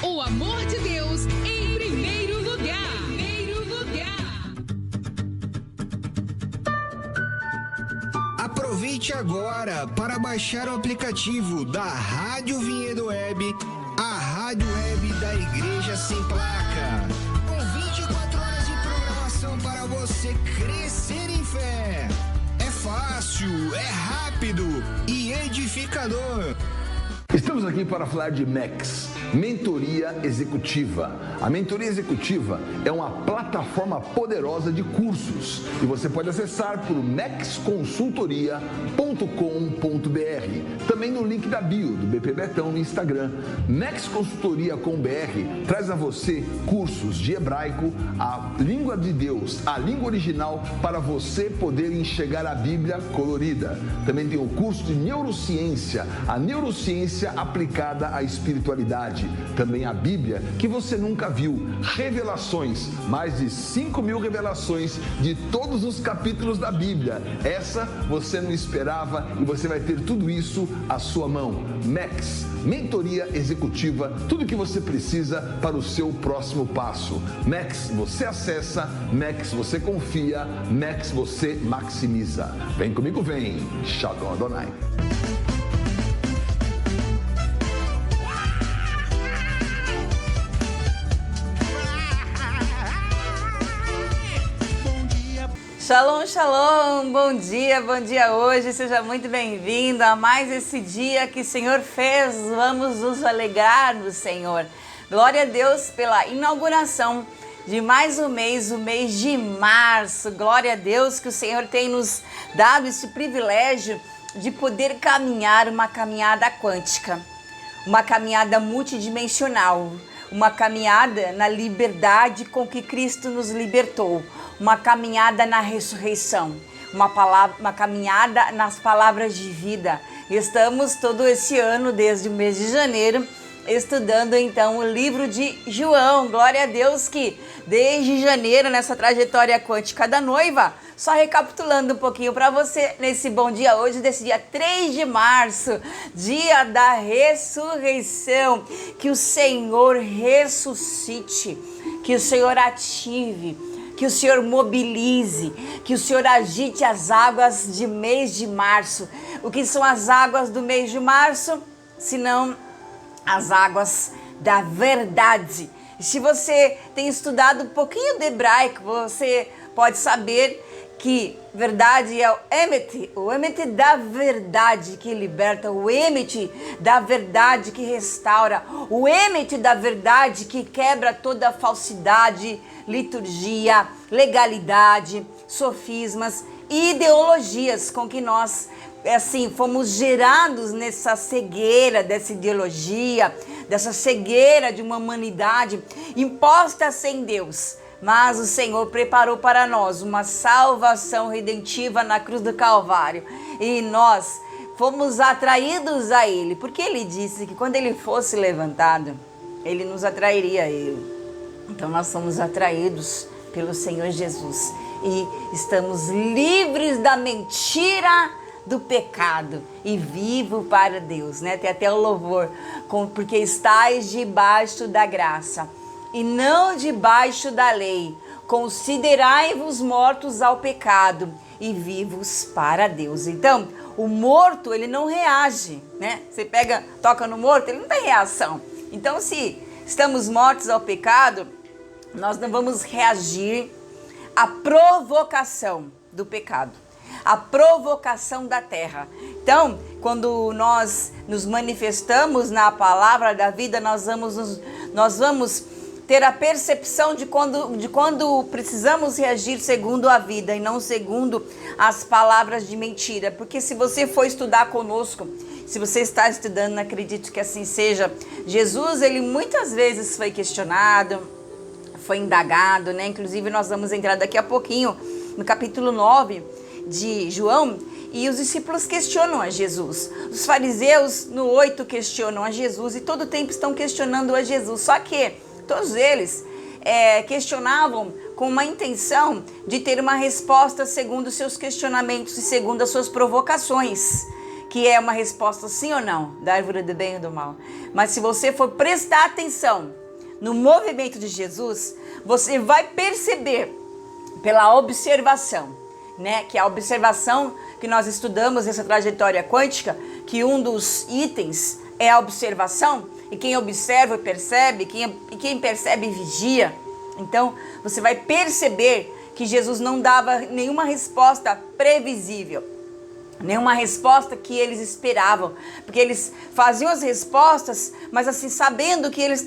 O amor de Deus em primeiro lugar. Primeiro lugar. Aproveite agora para baixar o aplicativo da Rádio Vinhedo Web, a rádio web da Igreja Sem Placa. Com 24 horas de programação para você crescer em fé. É fácil, é rápido e edificador. Estamos aqui para falar de MEX, Mentoria Executiva. A Mentoria Executiva é uma plataforma poderosa de cursos e você pode acessar por mexconsultoria.com.br. Também no link da bio do BP Betão no Instagram. MEX Consultoria com BR traz a você cursos de hebraico, a língua de Deus, a língua original, para você poder enxergar a Bíblia colorida. Também tem o curso de neurociência, a neurociência aplicada à espiritualidade. Também a Bíblia que você nunca viu, revelações, mais de 5.000 revelações de todos os capítulos da Bíblia. Essa você não esperava e você vai ter tudo isso à sua mão. MEX, Mentoria Executiva, tudo que você precisa para o seu próximo passo. MEX você acessa, MEX você confia, MEX você maximiza. Vem comigo, vem. Shalom Adonai. Shalom, shalom, bom dia hoje, seja muito bem-vindo a mais esse dia que o Senhor fez, vamos nos alegrar no Senhor. Glória a Deus pela inauguração de mais um mês, o mês de março, glória a Deus que o Senhor tem nos dado esse privilégio de poder caminhar uma caminhada quântica, uma caminhada multidimensional, uma caminhada na liberdade com que Cristo nos libertou, uma caminhada na ressurreição, uma caminhada nas palavras de vida. Estamos todo esse ano, desde o mês de janeiro, estudando então o livro de João. Glória a Deus que desde janeiro, nessa trajetória quântica da noiva, só recapitulando um pouquinho para você, nesse bom dia hoje, desse dia 3 de março, dia da ressurreição, que o Senhor ressuscite, que o Senhor ative, que o Senhor mobilize, que o Senhor agite as águas de mês de março. O que são as águas do mês de março? Senão as águas da verdade. Se você tem estudado um pouquinho de hebraico, você pode saber que verdade é o emet da verdade que liberta, o emet da verdade que restaura, o emet da verdade que quebra toda a falsidade, liturgia, legalidade, sofismas e ideologias com que nós fomos gerados nessa cegueira dessa ideologia, dessa cegueira de uma humanidade imposta sem Deus. Mas o Senhor preparou para nós uma salvação redentiva na cruz do Calvário. E nós fomos atraídos a Ele, porque Ele disse que quando Ele fosse levantado, Ele nos atrairia a Ele. Então nós somos atraídos pelo Senhor Jesus e estamos livres da mentira do pecado e vivo para Deus, né? Tem até o louvor, porque estais debaixo da graça e não debaixo da lei, considerai-vos mortos ao pecado e vivos para Deus. Então, o morto, ele não reage, né? Você toca no morto, ele não tem reação. Então, se estamos mortos ao pecado, nós não vamos reagir à provocação do pecado, à provocação da terra. Então, quando nós nos manifestamos na palavra da vida, nós vamos ter a percepção de quando precisamos reagir segundo a vida e não segundo as palavras de mentira. Porque se você for estudar conosco, se você está estudando, acredito que assim seja, Jesus, ele muitas vezes foi questionado, foi indagado, né? Inclusive nós vamos entrar daqui a pouquinho no capítulo 9 de João, e os discípulos questionam a Jesus. Os fariseus no 8 questionam a Jesus e todo o tempo estão questionando a Jesus. Só que todos eles questionavam com uma intenção de ter uma resposta segundo os seus questionamentos e segundo as suas provocações. que é uma resposta sim ou não, da árvore do bem e do mal. Mas se você for prestar atenção no movimento de Jesus, você vai perceber pela observação, né? Que a observação que nós estudamos nessa trajetória quântica, que um dos itens é a observação, e quem observa percebe, e quem percebe vigia. Então, você vai perceber que Jesus não dava nenhuma resposta previsível, nenhuma resposta que eles esperavam, porque eles faziam as respostas, mas assim, sabendo que eles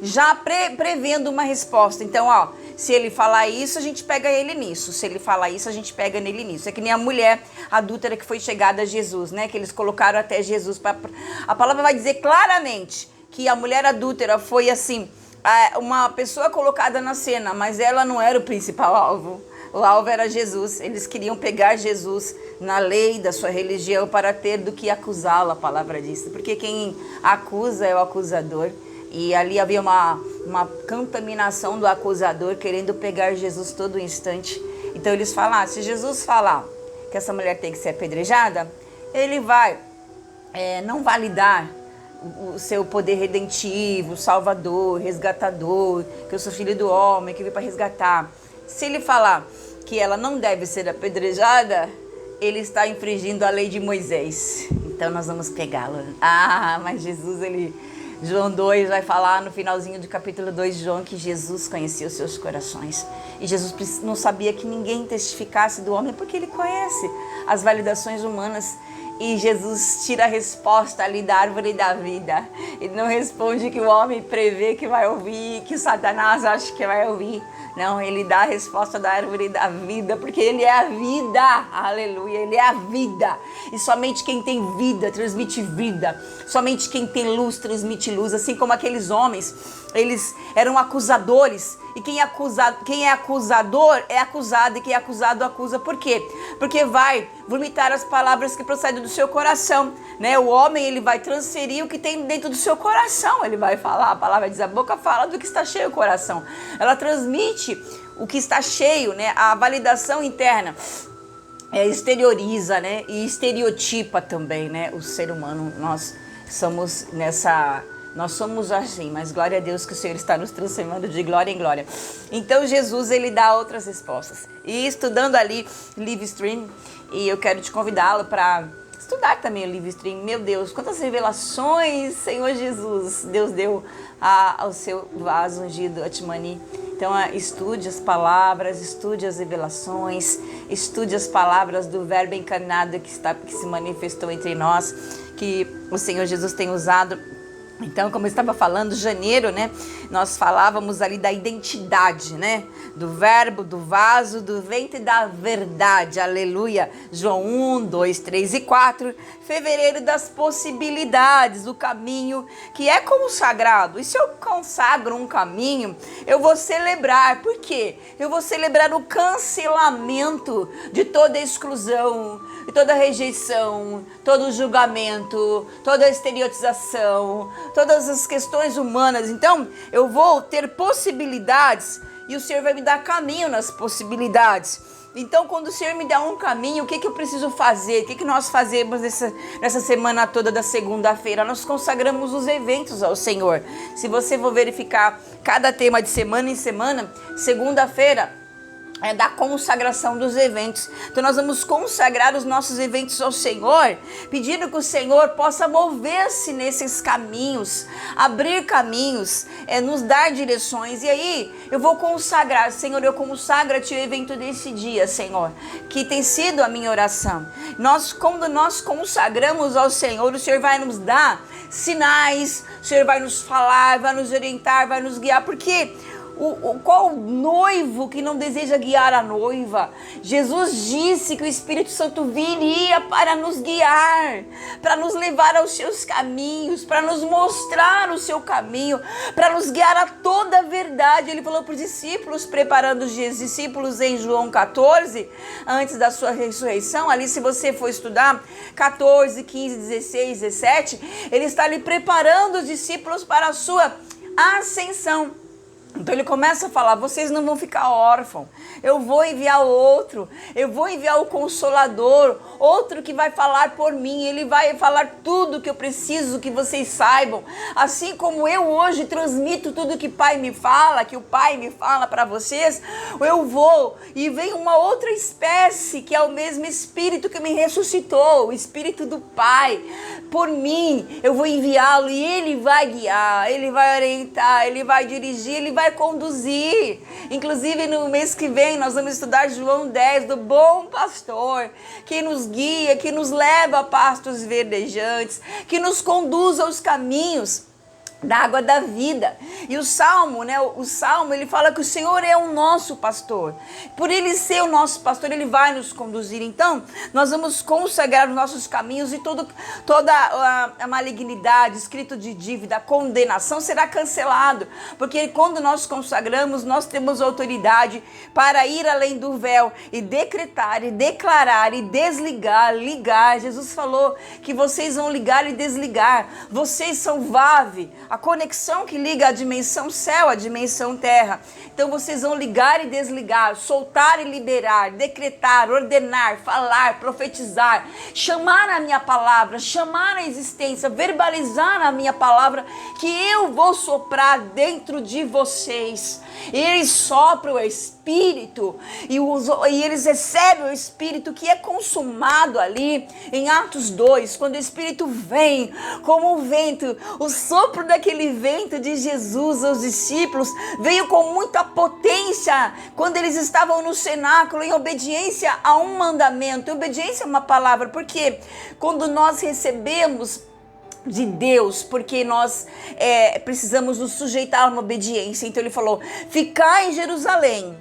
já prevendo uma resposta. Então, ó, se ele falar isso, a gente pega ele nisso. Se ele falar isso, a gente pega nele nisso. É que nem a mulher adúltera que foi chegada a Jesus, né? Que eles colocaram até Jesus. A palavra vai dizer claramente que a mulher adúltera foi assim, uma pessoa colocada na cena, mas ela não era o principal alvo. O alvo era Jesus. Eles queriam pegar Jesus na lei da sua religião para ter do que acusá-lo, a palavra diz. Porque quem acusa é o acusador. E ali havia uma contaminação do acusador querendo pegar Jesus todo instante. Então eles falaram, se Jesus falar que essa mulher tem que ser apedrejada, ele vai não validar o seu poder redentivo, salvador, resgatador, que eu sou filho do homem, que veio para resgatar. Se ele falar que ela não deve ser apedrejada, ele está infringindo a lei de Moisés. Então nós vamos pegá-lo. Mas Jesus, João 2 vai falar no finalzinho do capítulo 2 de João que Jesus conhecia os seus corações. E Jesus não sabia que ninguém testificasse do homem porque ele conhece as validações humanas. E Jesus tira a resposta ali da árvore da vida. Ele não responde que o homem prevê que vai ouvir, que Satanás acha que vai ouvir. Não, ele dá a resposta da árvore da vida, porque ele é a vida. Aleluia, ele é a vida. E somente quem tem vida transmite vida. Somente quem tem luz transmite luz. Assim como aqueles homens, eles eram acusadores. E quem é acusador é acusado, e quem é acusado acusa. Por quê? Porque vai vomitar as palavras que procedem do seu coração, né? O homem, ele vai transferir o que tem dentro do seu coração. Ele vai falar, a palavra diz, a boca fala do que está cheio o coração. Ela transmite o que está cheio, né? A validação interna exterioriza, né? E estereotipa também, né? O ser humano, nós somos assim, mas glória a Deus que o Senhor está nos transformando de glória em glória. Então Jesus, ele dá outras respostas. E estudando ali Livestream, e eu quero te convidá-lo para estudar também o Livestream. Meu Deus, quantas revelações, Senhor Jesus, Deus deu ao seu vaso ungido, Atmani. Então estude as palavras, estude as revelações, estude as palavras do Verbo encarnado que se manifestou entre nós, que o Senhor Jesus tem usado. Então, como eu estava falando, janeiro, né? Nós falávamos ali da identidade, né? Do verbo, do vaso, do ventre da verdade. Aleluia. João 1, 2, 3 e 4. Fevereiro das possibilidades, o caminho que é consagrado. E se eu consagro um caminho, eu vou celebrar. Por quê? Eu vou celebrar o cancelamento de toda exclusão, de toda rejeição, todo julgamento, toda estereotização, todas as questões humanas. Então, eu vou ter possibilidades e o Senhor vai me dar caminho nas possibilidades. Então, quando o Senhor me dá um caminho, o que eu preciso fazer? O que nós fazemos nessa semana toda da segunda-feira? Nós consagramos os eventos ao Senhor. Se você for verificar cada tema de semana em semana, segunda-feira é da consagração dos eventos. Então nós vamos consagrar os nossos eventos ao Senhor, pedindo que o Senhor possa mover-se nesses caminhos, abrir caminhos, nos dar direções. E aí eu vou consagrar, Senhor, eu consagro a Ti o evento desse dia, Senhor, que tem sido a minha oração. Quando nós consagramos ao Senhor, o Senhor vai nos dar sinais, o Senhor vai nos falar, vai nos orientar, vai nos guiar, porque qual noivo que não deseja guiar a noiva? Jesus disse que o Espírito Santo viria para nos guiar, para nos levar aos seus caminhos, para nos mostrar o seu caminho, para nos guiar a toda a verdade. Ele falou para os discípulos, preparando os discípulos em João 14, antes da sua ressurreição. Ali, se você for estudar 14, 15, 16, 17, ele está ali preparando os discípulos para a sua ascensão. Então ele começa a falar, vocês não vão ficar órfãos, eu vou enviar outro, eu vou enviar o Consolador, outro que vai falar por mim, ele vai falar tudo que eu preciso que vocês saibam, assim como eu hoje transmito tudo que o Pai me fala, que o Pai me fala para vocês, eu vou e vem uma outra espécie que é o mesmo Espírito que me ressuscitou, o Espírito do Pai, por mim, eu vou enviá-lo e ele vai guiar, ele vai orientar, ele vai dirigir, ele vai conduzir. Inclusive no mês que vem nós vamos estudar João 10, do bom pastor, que nos guia, que nos leva a pastos verdejantes, que nos conduz aos caminhos da água da vida. E o Salmo, né? O Salmo, ele fala que o Senhor é o nosso pastor. Por ele ser o nosso pastor, ele vai nos conduzir. Então, nós vamos consagrar os nossos caminhos e toda a malignidade, escrito de dívida, condenação será cancelado. Porque quando nós consagramos, nós temos autoridade para ir além do véu e decretar, e declarar, e desligar, ligar. Jesus falou que vocês vão ligar e desligar. Vocês são VAV, a conexão que liga a dimensão céu, a dimensão terra. Então vocês vão ligar e desligar, soltar e liberar, decretar, ordenar, falar, profetizar, chamar a minha palavra, chamar a existência, verbalizar a minha palavra, que eu vou soprar dentro de vocês. E eles sopram o Espírito e eles recebem o Espírito que é consumado ali em Atos 2, quando o Espírito vem como um vento, o sopro daquele vento de Jesus aos discípulos veio com muita potência quando eles estavam no cenáculo em obediência a um mandamento. Obediência é uma palavra, porque quando nós recebemos de Deus, porque nós precisamos nos sujeitar a uma obediência. Então ele falou, ficai em Jerusalém,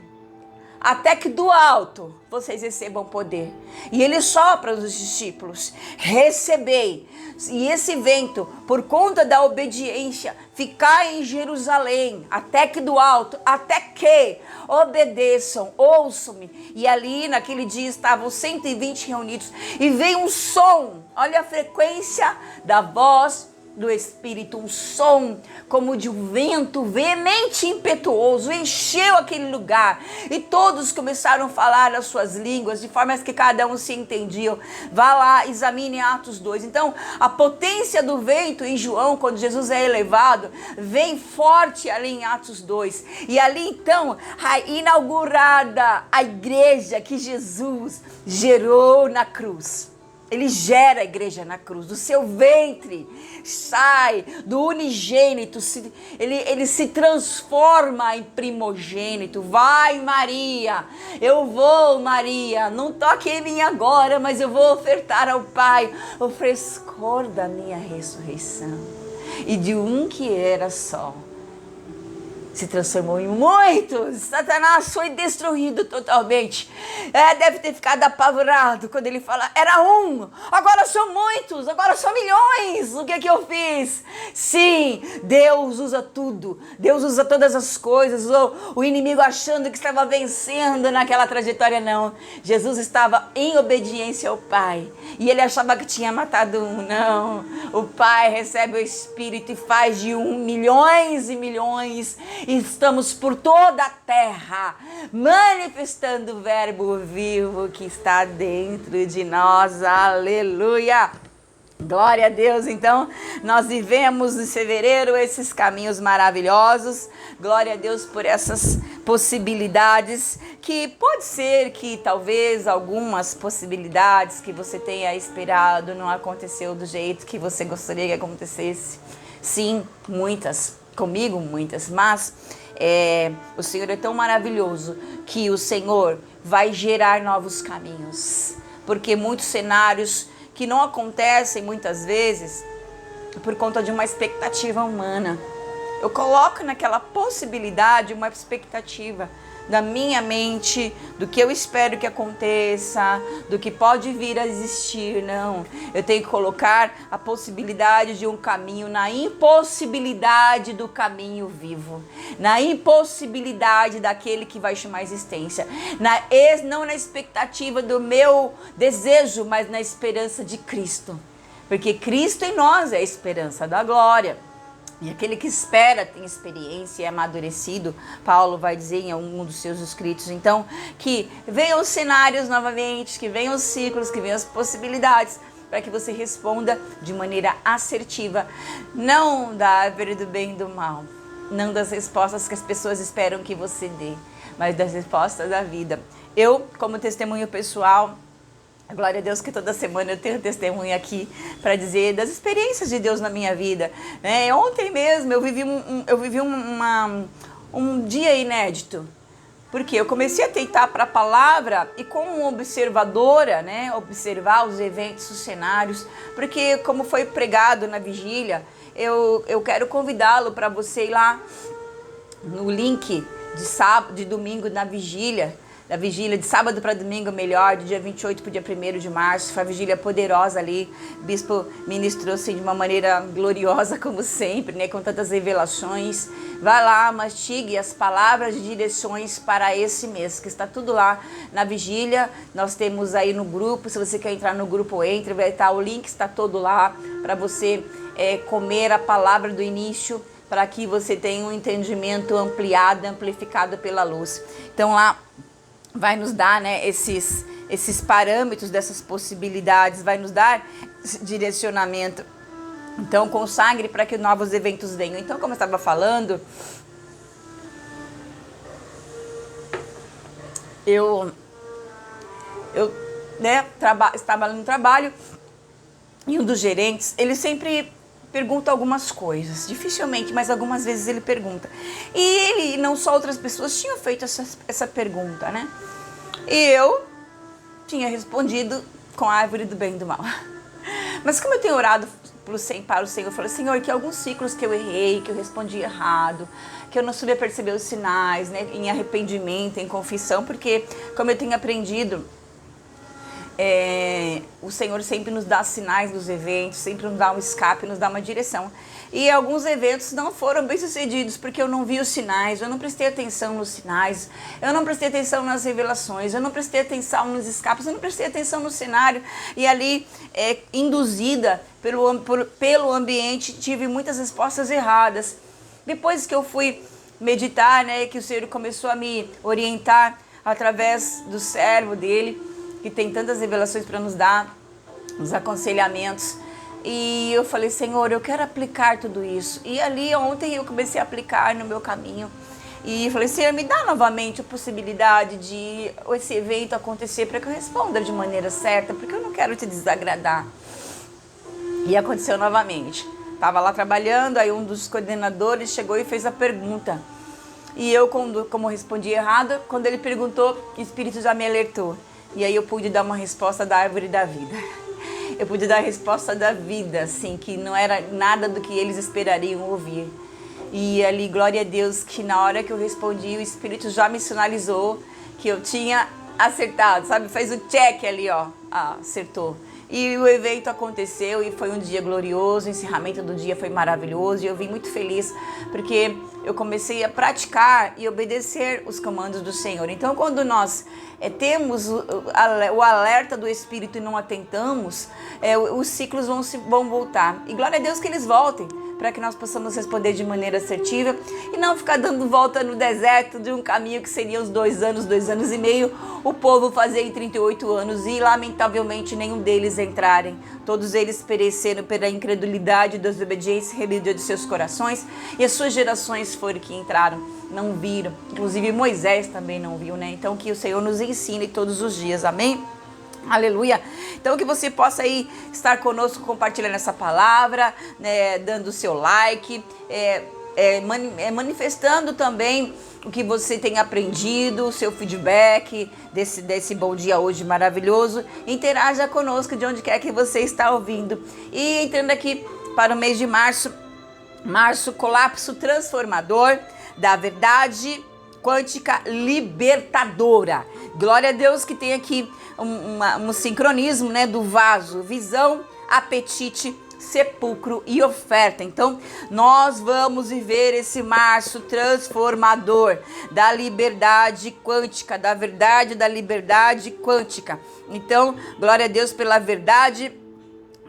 até que do alto vocês recebam poder. E ele sopra os discípulos, recebei. E esse vento, por conta da obediência, ficai em Jerusalém, até que do alto, até que obedeçam, ouçam-me. E ali naquele dia estavam 120 reunidos e veio um som, olha a frequência da voz do Espírito, um som como de um vento veemente e impetuoso, encheu aquele lugar e todos começaram a falar as suas línguas, de forma que cada um se entendia. Vá lá, examine Atos 2. Então, a potência do vento em João, quando Jesus é elevado, vem forte ali em Atos 2. E ali, então, inaugurada a igreja que Jesus gerou na cruz. Ele gera a igreja na cruz, do seu ventre sai, do unigênito, ele se transforma em primogênito. Vai, Maria, eu vou, Maria, não toque em mim agora, mas eu vou ofertar ao Pai o frescor da minha ressurreição. E de um que era só, se transformou em muitos. Satanás foi destruído totalmente. Deve ter ficado apavorado quando ele fala, era um, agora são muitos, agora são milhões. O que é que eu fiz? Sim, Deus usa tudo. Deus usa todas as coisas. O inimigo achando que estava vencendo naquela trajetória, não. Jesus estava em obediência ao Pai. E ele achava que tinha matado um. Não. O Pai recebe o Espírito e faz de milhões e milhões. Estamos por toda a terra manifestando o verbo vivo que está dentro de nós. Aleluia! Glória a Deus. Então, nós vivemos em fevereiro esses caminhos maravilhosos. Glória a Deus por essas possibilidades, que pode ser que talvez algumas possibilidades que você tenha esperado não aconteceu do jeito que você gostaria que acontecesse. Sim, muitas. Comigo muitas, mas o Senhor é tão maravilhoso que o Senhor vai gerar novos caminhos, porque muitos cenários que não acontecem muitas vezes por conta de uma expectativa humana. Eu coloco naquela possibilidade uma expectativa da minha mente, do que eu espero que aconteça, do que pode vir a existir. Não, eu tenho que colocar a possibilidade de um caminho na impossibilidade do caminho vivo, na impossibilidade daquele que vai chamar a existência, não na expectativa do meu desejo, mas na esperança de Cristo, porque Cristo em nós é a esperança da glória. E aquele que espera tem experiência e é amadurecido, Paulo vai dizer em algum dos seus escritos. Então, que venham os cenários novamente, que venham os ciclos, que venham as possibilidades, para que você responda de maneira assertiva, não da árvore do bem e do mal, não das respostas que as pessoas esperam que você dê, mas das respostas da vida. Eu, como testemunho pessoal, glória a Deus que toda semana eu tenho testemunho aqui para dizer das experiências de Deus na minha vida. Né? Ontem mesmo eu vivi um dia inédito, porque eu comecei a tentar para a palavra e como observadora, né, observar os eventos, os cenários, porque como foi pregado na vigília, eu quero convidá-lo para você ir lá no link de sábado, de domingo na vigília, da vigília de sábado para domingo, melhor, de dia 28 para o dia 1º de março, foi a vigília poderosa ali, o bispo ministrou assim de uma maneira gloriosa como sempre, né, com tantas revelações. Vai lá, mastigue as palavras de direções para esse mês, que está tudo lá na vigília, nós temos aí no grupo, se você quer entrar no grupo, entre, vai estar, o link está todo lá para você comer a palavra do início, para que você tenha um entendimento ampliado, amplificado pela luz. Então lá vai nos dar, né, esses parâmetros dessas possibilidades, vai nos dar esse direcionamento. Então, consagre para que novos eventos venham. Então, como eu estava falando, eu né, estava no trabalho e um dos gerentes, ele sempre pergunta algumas coisas, dificilmente, mas algumas vezes ele pergunta. E ele, não só outras pessoas, tinham feito essa pergunta, né? E eu tinha respondido com a árvore do bem e do mal. Mas como eu tenho orado para o Senhor, eu falei, Senhor, que alguns ciclos que eu errei, que eu respondi errado, que eu não soube perceber os sinais, né, em arrependimento, em confissão, porque como eu tenho aprendido, o Senhor sempre nos dá sinais dos eventos, sempre nos dá um escape, nos dá uma direção. E alguns eventos não foram bem sucedidos porque eu não vi os sinais, eu não prestei atenção nos sinais, eu não prestei atenção nas revelações, eu não prestei atenção nos escapes, eu não prestei atenção no cenário. E ali, induzida pelo ambiente, tive muitas respostas erradas. Depois que eu fui meditar, né, que o Senhor começou a me orientar através do servo dele, que tem tantas revelações para nos dar, os aconselhamentos. E eu falei, Senhor, eu quero aplicar tudo isso. E ali ontem eu comecei a aplicar no meu caminho. E falei, Senhor, me dá novamente a possibilidade de esse evento acontecer para que eu responda de maneira certa, porque eu não quero te desagradar. E aconteceu novamente. Estava lá trabalhando, aí um dos coordenadores chegou e fez a pergunta. E eu, como respondi errado, quando ele perguntou, o Espírito já me alertou. E aí eu pude dar uma resposta da árvore da vida. Eu pude dar a resposta da vida, assim, que não era nada do que eles esperariam ouvir. E ali, glória a Deus, que na hora que eu respondi, o Espírito já me sinalizou que eu tinha acertado, sabe? Fez o check ali, ó, acertou. E o evento aconteceu e foi um dia glorioso, o encerramento do dia foi maravilhoso e eu vim muito feliz porque eu comecei a praticar e obedecer os comandos do Senhor. Então, quando nós temos o alerta do Espírito e não atentamos, os ciclos vão voltar. E glória a Deus que eles voltem, para que nós possamos responder de maneira assertiva e não ficar dando volta no deserto de um caminho que seria os 2 anos, 2 anos e meio, o povo fazer em 38 anos e lamentavelmente nenhum deles entrarem. Todos eles pereceram pela incredulidade, desobediência e rebeldia de seus corações e as suas gerações foram que entraram, não viram. Inclusive Moisés também não viu, né? Então que o Senhor nos ensine todos os dias, amém? Aleluia. Então que você possa aí estar conosco compartilhando essa palavra, né, dando o seu like, manifestando também o que você tem aprendido, o seu feedback desse bom dia hoje maravilhoso. Interaja conosco de onde quer que você está ouvindo. E entrando aqui para o mês de março, colapso transformador da verdade quântica libertadora. Glória a Deus que tem aqui um sincronismo, né, do vaso, visão, apetite, sepulcro e oferta. Então, nós vamos viver esse março transformador da liberdade quântica, da verdade da liberdade quântica. Então, glória a Deus pela verdade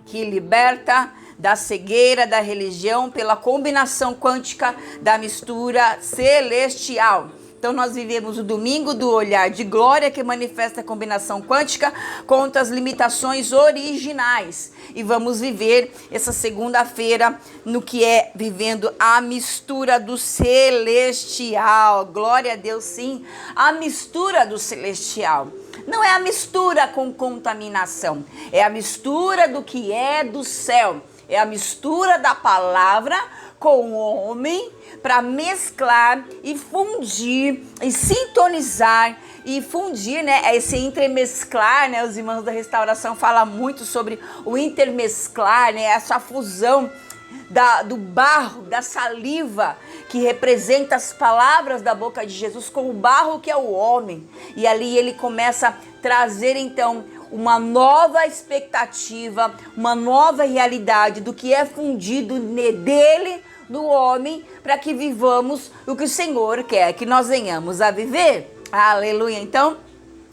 que liberta, da cegueira da religião pela combinação quântica da mistura celestial. Então nós vivemos o domingo do olhar de glória, que manifesta a combinação quântica contra as limitações originais. E vamos viver essa segunda-feira no que é vivendo a mistura do celestial. Glória a Deus, sim, a mistura do celestial. Não é a mistura com contaminação, é a mistura do que é do céu. É a mistura da palavra com o homem para mesclar e fundir e sintonizar e fundir, né? Esse entremesclar, né? Os irmãos da restauração falam muito sobre o intermesclar, né? Essa fusão do barro, da saliva, que representa as palavras da boca de Jesus com o barro que é o homem. E ali ele começa a trazer então uma nova expectativa, uma nova realidade do que é fundido dele, do homem, para que vivamos o que o Senhor quer que nós venhamos a viver. Aleluia. Então,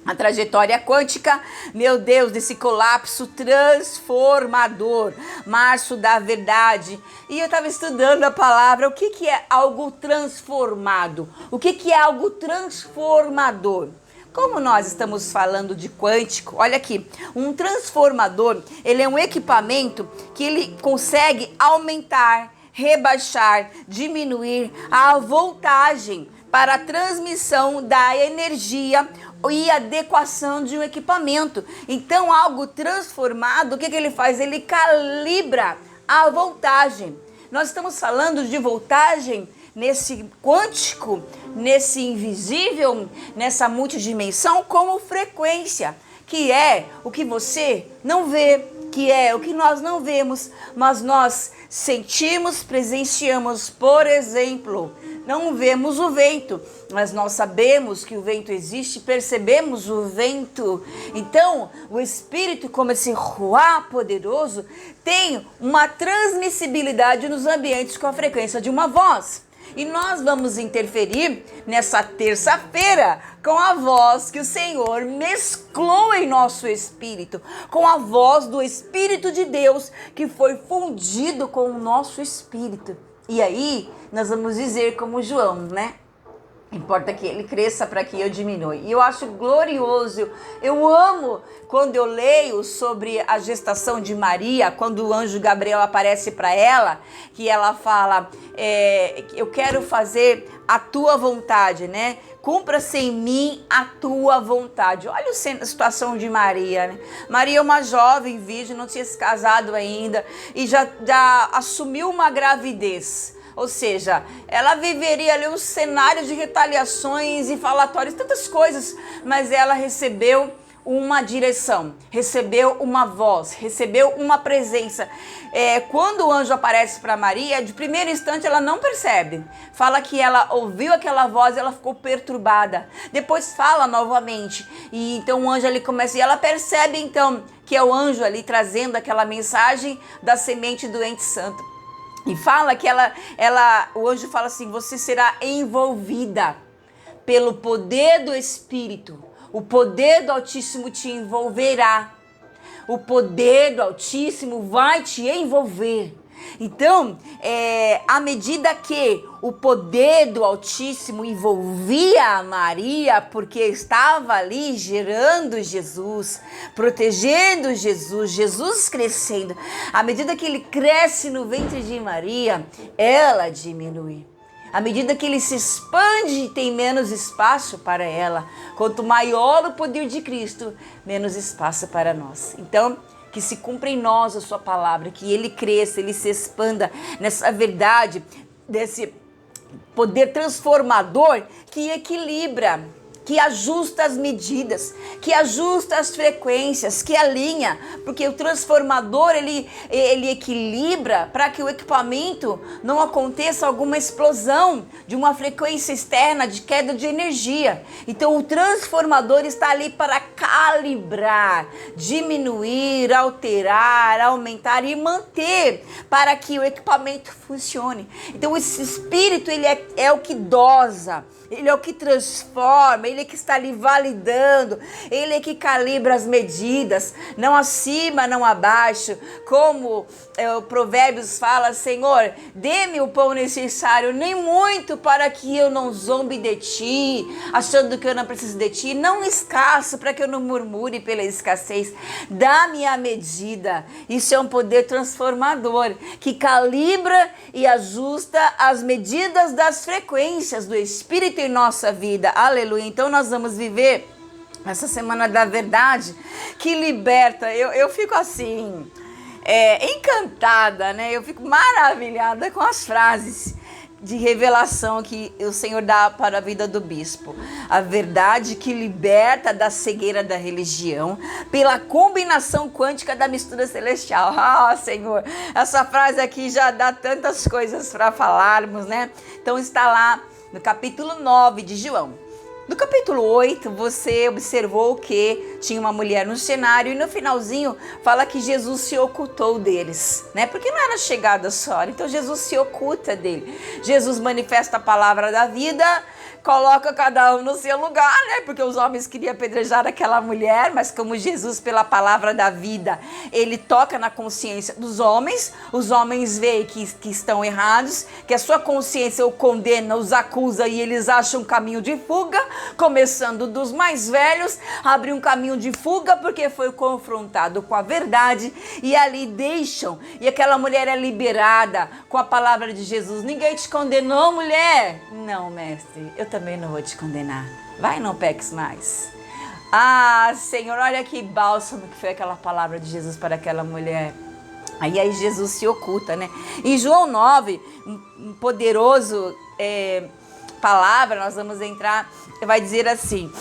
a trajetória quântica, meu Deus, desse colapso transformador, março da verdade. E eu estava estudando a palavra, o que é algo transformado? O que é algo transformador? Como nós estamos falando de quântico, olha aqui, um transformador, ele é um equipamento que ele consegue aumentar, rebaixar, diminuir a voltagem para a transmissão da energia e adequação de um equipamento. Então, algo transformado, o que ele faz? Ele calibra a voltagem. Nós estamos falando de voltagem nesse quântico, nesse invisível, nessa multidimensão, como frequência, que é o que você não vê, que é o que nós não vemos, mas nós sentimos, presenciamos. Por exemplo, não vemos o vento, mas nós sabemos que o vento existe, percebemos o vento. Então, o Espírito, como esse ruá poderoso, tem uma transmissibilidade nos ambientes com a frequência de uma voz. E nós vamos interferir nessa terça-feira com a voz que o Senhor mesclou em nosso espírito, com a voz do Espírito de Deus que foi fundido com o nosso espírito. E aí nós vamos dizer como João, né? Importa que ele cresça para que eu diminua. E eu acho glorioso, eu amo quando eu leio sobre a gestação de Maria, quando o anjo Gabriel aparece para ela, que ela fala, eu quero fazer a tua vontade, né? Cumpra-se em mim a tua vontade. Olha a situação de Maria, né? Maria é uma jovem virgem, não tinha se casado ainda e já assumiu uma gravidez. Ou seja, ela viveria ali um cenário de retaliações e falatórios, tantas coisas, mas ela recebeu uma direção, recebeu uma voz, recebeu uma presença. Quando o anjo aparece para Maria, de primeiro instante ela não percebe. Fala que ela ouviu aquela voz e ela ficou perturbada. Depois fala novamente. E então o anjo ali começa e ela percebe então que é o anjo ali trazendo aquela mensagem da semente do ente santo. E fala que o anjo fala assim, você será envolvida pelo poder do Espírito. O poder do Altíssimo te envolverá. O poder do Altíssimo vai te envolver. Então, à medida que o poder do Altíssimo envolvia a Maria, porque estava ali gerando Jesus, protegendo Jesus, Jesus crescendo, à medida que ele cresce no ventre de Maria, ela diminui. À medida que ele se expande, tem menos espaço para ela. Quanto maior o poder de Cristo, menos espaço para nós. Então, que se cumpra em nós a sua palavra, que ele cresça, ele se expanda nessa verdade, desse poder transformador que equilibra, que ajusta as medidas, que ajusta as frequências, que alinha, porque o transformador ele equilibra para que o equipamento não aconteça alguma explosão de uma frequência externa de queda de energia. Então o transformador está ali para calibrar, diminuir, alterar, aumentar e manter para que o equipamento funcione. Então esse espírito ele é o que dosa, ele é o que transforma, ele Ele que está ali validando, Ele é que calibra as medidas, não acima, não abaixo, como o Provérbios fala, Senhor, dê-me o pão necessário, nem muito para que eu não zombe de ti, achando que eu não preciso de ti, não escasso para que eu não murmure pela escassez, dá-me a medida. Isso é um poder transformador, que calibra e ajusta as medidas das frequências do Espírito em nossa vida, aleluia. Então nós vamos viver essa semana da verdade, que liberta, eu fico assim, encantada, né? Eu fico maravilhada com as frases de revelação que o Senhor dá para a vida do bispo. A verdade que liberta da cegueira da religião pela combinação quântica da mistura celestial. Ah, Senhor, essa frase aqui já dá tantas coisas para falarmos, né? Então está lá no capítulo 9 de João. No capítulo 8, você observou que tinha uma mulher no cenário e no finalzinho fala que Jesus se ocultou deles, né? Porque não era chegada só, então Jesus se oculta dele. Jesus manifesta a palavra da vida, coloca cada um no seu lugar, né? Porque os homens queriam apedrejar aquela mulher, mas como Jesus, pela palavra da vida, ele toca na consciência dos homens, os homens veem que estão errados, que a sua consciência o condena, os acusa e eles acham um caminho de fuga, começando dos mais velhos, abre um caminho de fuga porque foi confrontado com a verdade e ali deixam, e aquela mulher é liberada com a palavra de Jesus. Ninguém te condenou, mulher? Não, mestre, eu também não vou te condenar. Vai, não peques mais. Ah, Senhor, olha que bálsamo que foi aquela palavra de Jesus para aquela mulher. Aí Jesus se oculta, né? Em João 9, um poderoso palavra, nós vamos entrar, vai dizer assim: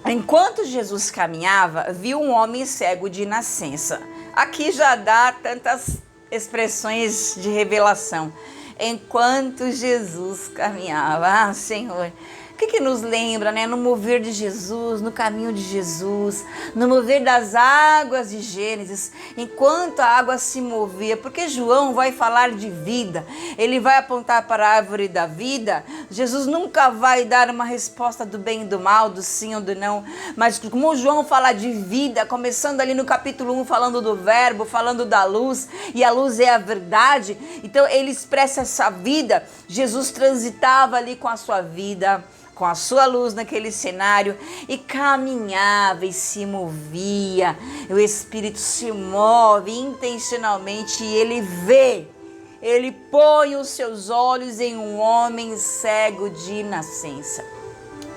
enquanto Jesus caminhava, viu um homem cego de nascença. Aqui já dá tantas expressões de revelação. Enquanto Jesus caminhava, Senhor, o que nos lembra, né? No mover de Jesus, no caminho de Jesus, no mover das águas de Gênesis, enquanto a água se movia, porque João vai falar de vida, ele vai apontar para a árvore da vida. Jesus nunca vai dar uma resposta do bem e do mal, do sim ou do não, mas como João fala de vida, começando ali no capítulo 1, falando do verbo, falando da luz, e a luz é a verdade, então ele expressa essa vida. Jesus transitava ali com a sua vida, com a sua luz naquele cenário, e caminhava e se movia. O Espírito se move intencionalmente e ele vê, ele põe os seus olhos em um homem cego de nascença.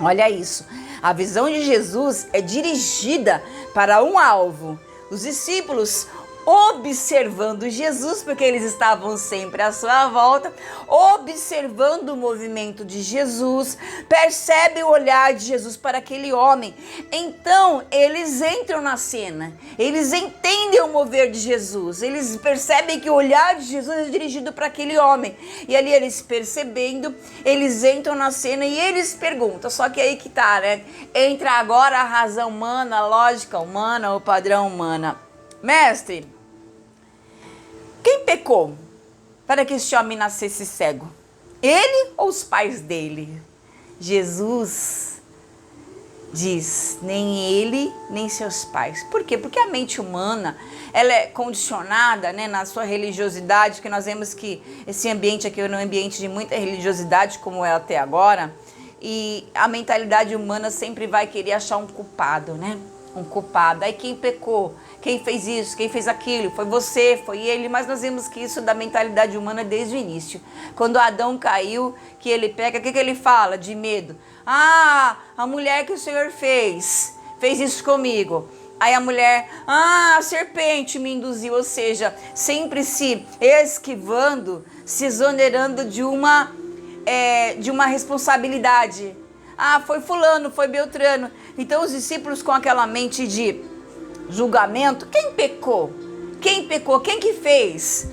Olha isso, a visão de Jesus é dirigida para um alvo. Os discípulos, observando Jesus, porque eles estavam sempre à sua volta, observando o movimento de Jesus, percebem o olhar de Jesus para aquele homem. Então eles entram na cena, eles entendem o mover de Jesus, eles percebem que o olhar de Jesus é dirigido para aquele homem, e ali eles percebendo, eles entram na cena e eles perguntam. Só que aí que tá, né? Entra agora a razão humana, a lógica humana, o padrão humano. Mestre, quem pecou para que este homem nascesse cego? Ele ou os pais dele? Jesus diz, nem ele, nem seus pais. Por quê? Porque a mente humana, ela é condicionada, né, na sua religiosidade, que nós vemos que esse ambiente aqui é um ambiente de muita religiosidade, como é até agora, e a mentalidade humana sempre vai querer achar um culpado, né? Um culpado. Aí quem pecou? Quem fez isso? Quem fez aquilo? Foi você, foi ele. Mas nós vemos que isso da mentalidade humana desde o início. Quando Adão caiu, que ele peca, o que ele fala de medo? Ah, a mulher que o Senhor fez isso comigo. Aí a mulher, a serpente me induziu. Ou seja, sempre se esquivando, se exonerando de uma responsabilidade. Ah, foi fulano, foi Beltrano. Então os discípulos, com aquela mente de julgamento, quem pecou? Quem pecou? Quem que fez?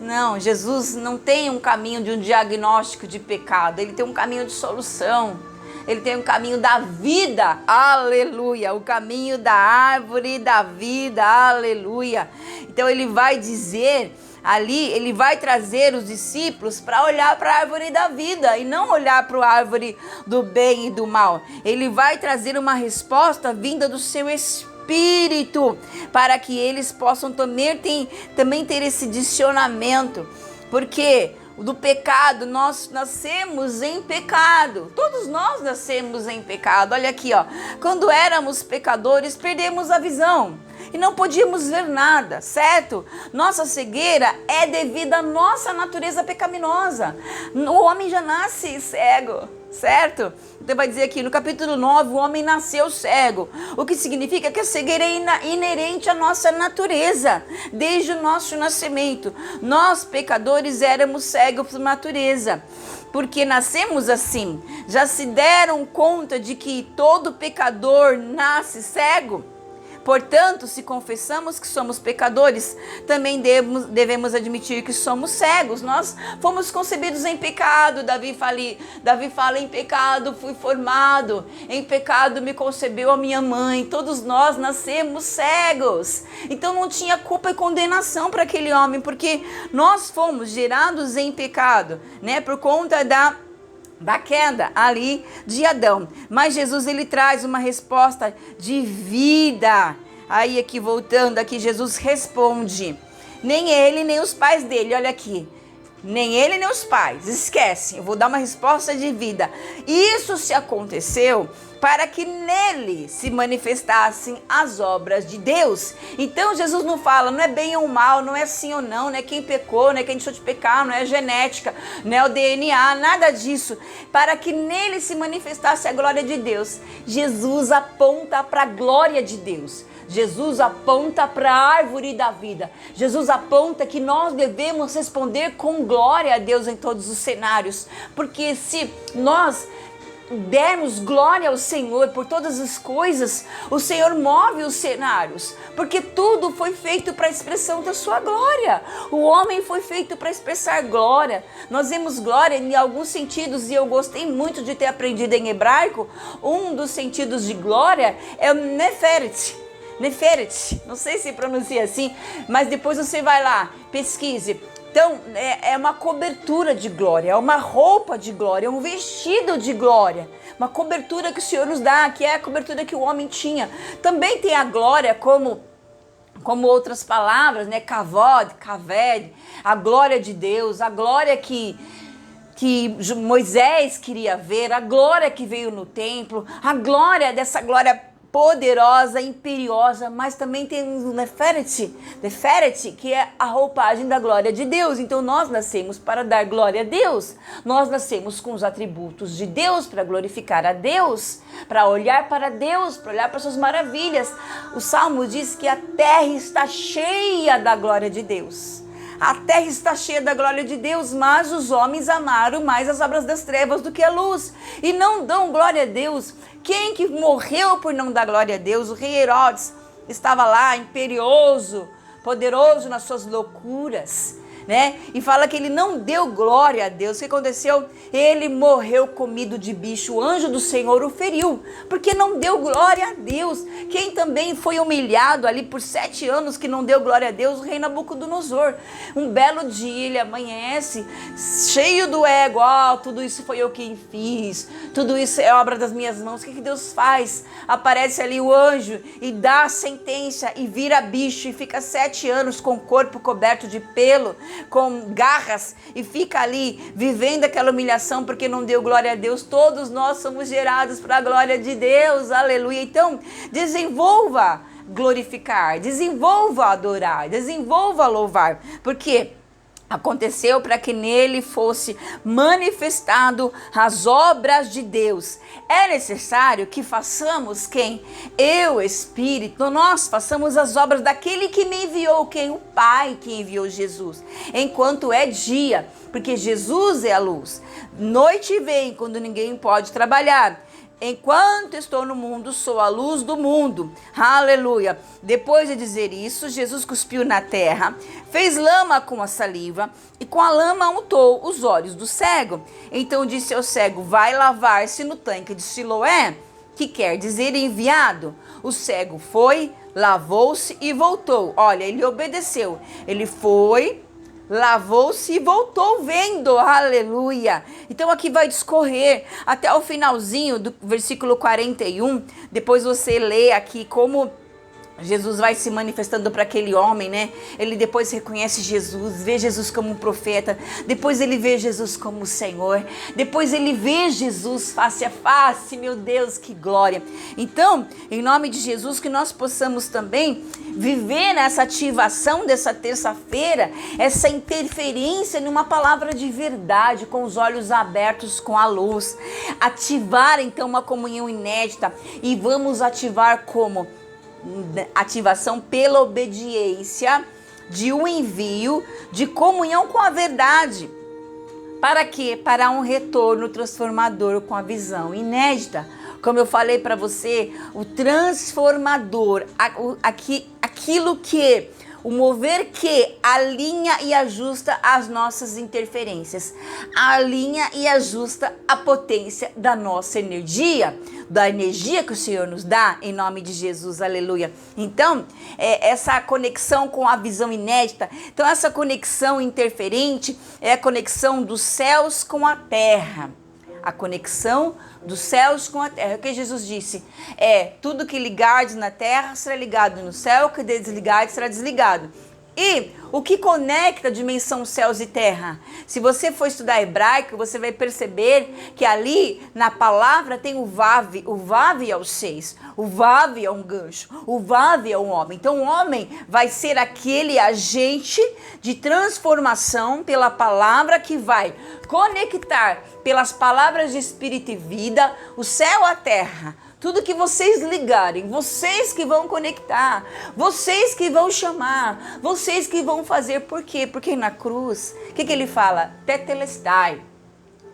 Não, Jesus não tem um caminho de um diagnóstico de pecado, ele tem um caminho de solução, ele tem um caminho da vida, aleluia, o caminho da árvore da vida, aleluia. Então ele vai dizer ali ele vai trazer os discípulos para olhar para a árvore da vida e não olhar para a árvore do bem e do mal. Ele vai trazer uma resposta vinda do seu Espírito, para que eles possam também ter esse discernimento, porque do pecado, nós nascemos em pecado. Todos nós nascemos em pecado. Olha aqui, ó. Quando éramos pecadores, perdemos a visão e não podíamos ver nada, certo? Nossa cegueira é devido à nossa natureza pecaminosa. O homem já nasce cego, certo? Então vai dizer aqui no capítulo 9, o homem nasceu cego, o que significa que a cegueira é inerente à nossa natureza, desde o nosso nascimento. Nós, pecadores, éramos cegos por natureza, porque nascemos assim. Já se deram conta de que todo pecador nasce cego? Portanto, se confessamos que somos pecadores, também devemos admitir que somos cegos. Nós fomos concebidos em pecado. Davi fala, em pecado fui formado, em pecado me concebeu a minha mãe. Todos nós nascemos cegos. Então não tinha culpa e condenação para aquele homem, porque nós fomos gerados em pecado, né? Por conta da queda ali de Adão. Mas Jesus, ele traz uma resposta de vida. Aí aqui, voltando aqui, Jesus responde: nem ele, nem os pais dele, olha aqui, nem ele, nem os pais, esquece, eu vou dar uma resposta de vida. Isso se aconteceu para que nele se manifestassem as obras de Deus. Então Jesus não fala, não é bem ou mal, não é sim ou não, não é quem pecou, não é quem deixou de pecar, não é a genética, não é o DNA, nada disso. Para que nele se manifestasse a glória de Deus. Jesus aponta para a glória de Deus. Jesus aponta para a árvore da vida. Jesus aponta que nós devemos responder com glória a Deus em todos os cenários. Porque se nós dermos glória ao Senhor por todas as coisas, o Senhor move os cenários, porque tudo foi feito para a expressão da sua glória. O homem foi feito para expressar glória. Nós vemos glória em alguns sentidos, e eu gostei muito de ter aprendido em hebraico. Um dos sentidos de glória é o neferet, não sei se pronuncia assim, mas depois você vai lá, pesquise. Então, é uma cobertura de glória, é uma roupa de glória, é um vestido de glória, uma cobertura que o Senhor nos dá, que é a cobertura que o homem tinha. Também tem a glória como outras palavras, né? Kavod, kaved, a glória de Deus, a glória que Moisés queria ver, a glória que veio no templo, a glória dessa glória poderosa, imperiosa, mas também tem o Neferet, que é a roupagem da glória de Deus. Então nós nascemos para dar glória a Deus, nós nascemos com os atributos de Deus para glorificar a Deus, para olhar para Deus, para olhar para suas maravilhas. O Salmo diz que a terra está cheia da glória de Deus. A terra está cheia da glória de Deus, mas os homens amaram mais as obras das trevas do que a luz, e não dão glória a Deus. Quem que morreu por não dar glória a Deus? O rei Herodes estava lá, imperioso, poderoso nas suas loucuras, né? E fala que ele não deu glória a Deus. O que aconteceu? Ele morreu comido de bicho. O anjo do Senhor o feriu, porque não deu glória a Deus. Quem também foi humilhado ali por 7 anos, que não deu glória a Deus? O rei Nabucodonosor. Um belo dia ele amanhece cheio do ego. Tudo isso foi eu quem fiz, tudo isso é obra das minhas mãos. O que Deus faz? Aparece ali o anjo e dá a sentença, e vira bicho, e fica 7 anos com o corpo coberto de pelo, com garras, e fica ali vivendo aquela humilhação porque não deu glória a Deus. Todos nós somos gerados para a glória de Deus, aleluia. Então desenvolva glorificar, desenvolva adorar, desenvolva louvar, porque aconteceu para que nele fosse manifestado as obras de Deus. É necessário que façamos quem? Eu, Espírito, nós façamos as obras daquele que me enviou. Quem? O Pai que enviou Jesus. Enquanto é dia, porque Jesus é a luz. Noite vem quando ninguém pode trabalhar. Enquanto estou no mundo, sou a luz do mundo. Aleluia. Depois de dizer isso, Jesus cuspiu na terra, fez lama com a saliva e com a lama untou os olhos do cego. Então disse ao cego: vai lavar-se no tanque de Siloé, que quer dizer enviado. O cego foi, lavou-se e voltou. Olha, ele obedeceu. Ele foi, lavou-se e voltou vendo, aleluia. Então aqui vai discorrer até o finalzinho do versículo 41, depois você lê aqui como Jesus vai se manifestando para aquele homem, né? Ele depois reconhece Jesus, vê Jesus como um profeta, depois ele vê Jesus como o Senhor, depois ele vê Jesus face a face, meu Deus, que glória. Então, em nome de Jesus, que nós possamos também viver nessa ativação dessa terça-feira, essa interferência numa palavra de verdade, com os olhos abertos com a luz, ativar então uma comunhão inédita, e vamos ativar como? Ativação pela obediência de um envio de comunhão com a verdade. Para quê? Para um retorno transformador com a visão inédita. Como eu falei para você, o transformador, aquilo que, o mover que alinha e ajusta as nossas interferências, alinha e ajusta a potência da nossa energia, da energia que o Senhor nos dá, em nome de Jesus, aleluia. Então, essa conexão com a visão inédita, então essa conexão interferente é a conexão dos céus com a terra. A conexão dos céus com a terra. O que Jesus disse? Tudo que ligardes na terra será ligado no céu, o que desligardes será desligado. E o que conecta a dimensão céus e terra? Se você for estudar hebraico, você vai perceber que ali na palavra tem o vav é o 6, o vav é um gancho, o vav é um homem. Então o homem vai ser aquele agente de transformação pela palavra que vai conectar pelas palavras de espírito e vida o céu à terra. Tudo que vocês ligarem, vocês que vão conectar, vocês que vão chamar, vocês que vão fazer. Por quê? Porque na cruz, o que ele fala? Tetelestai,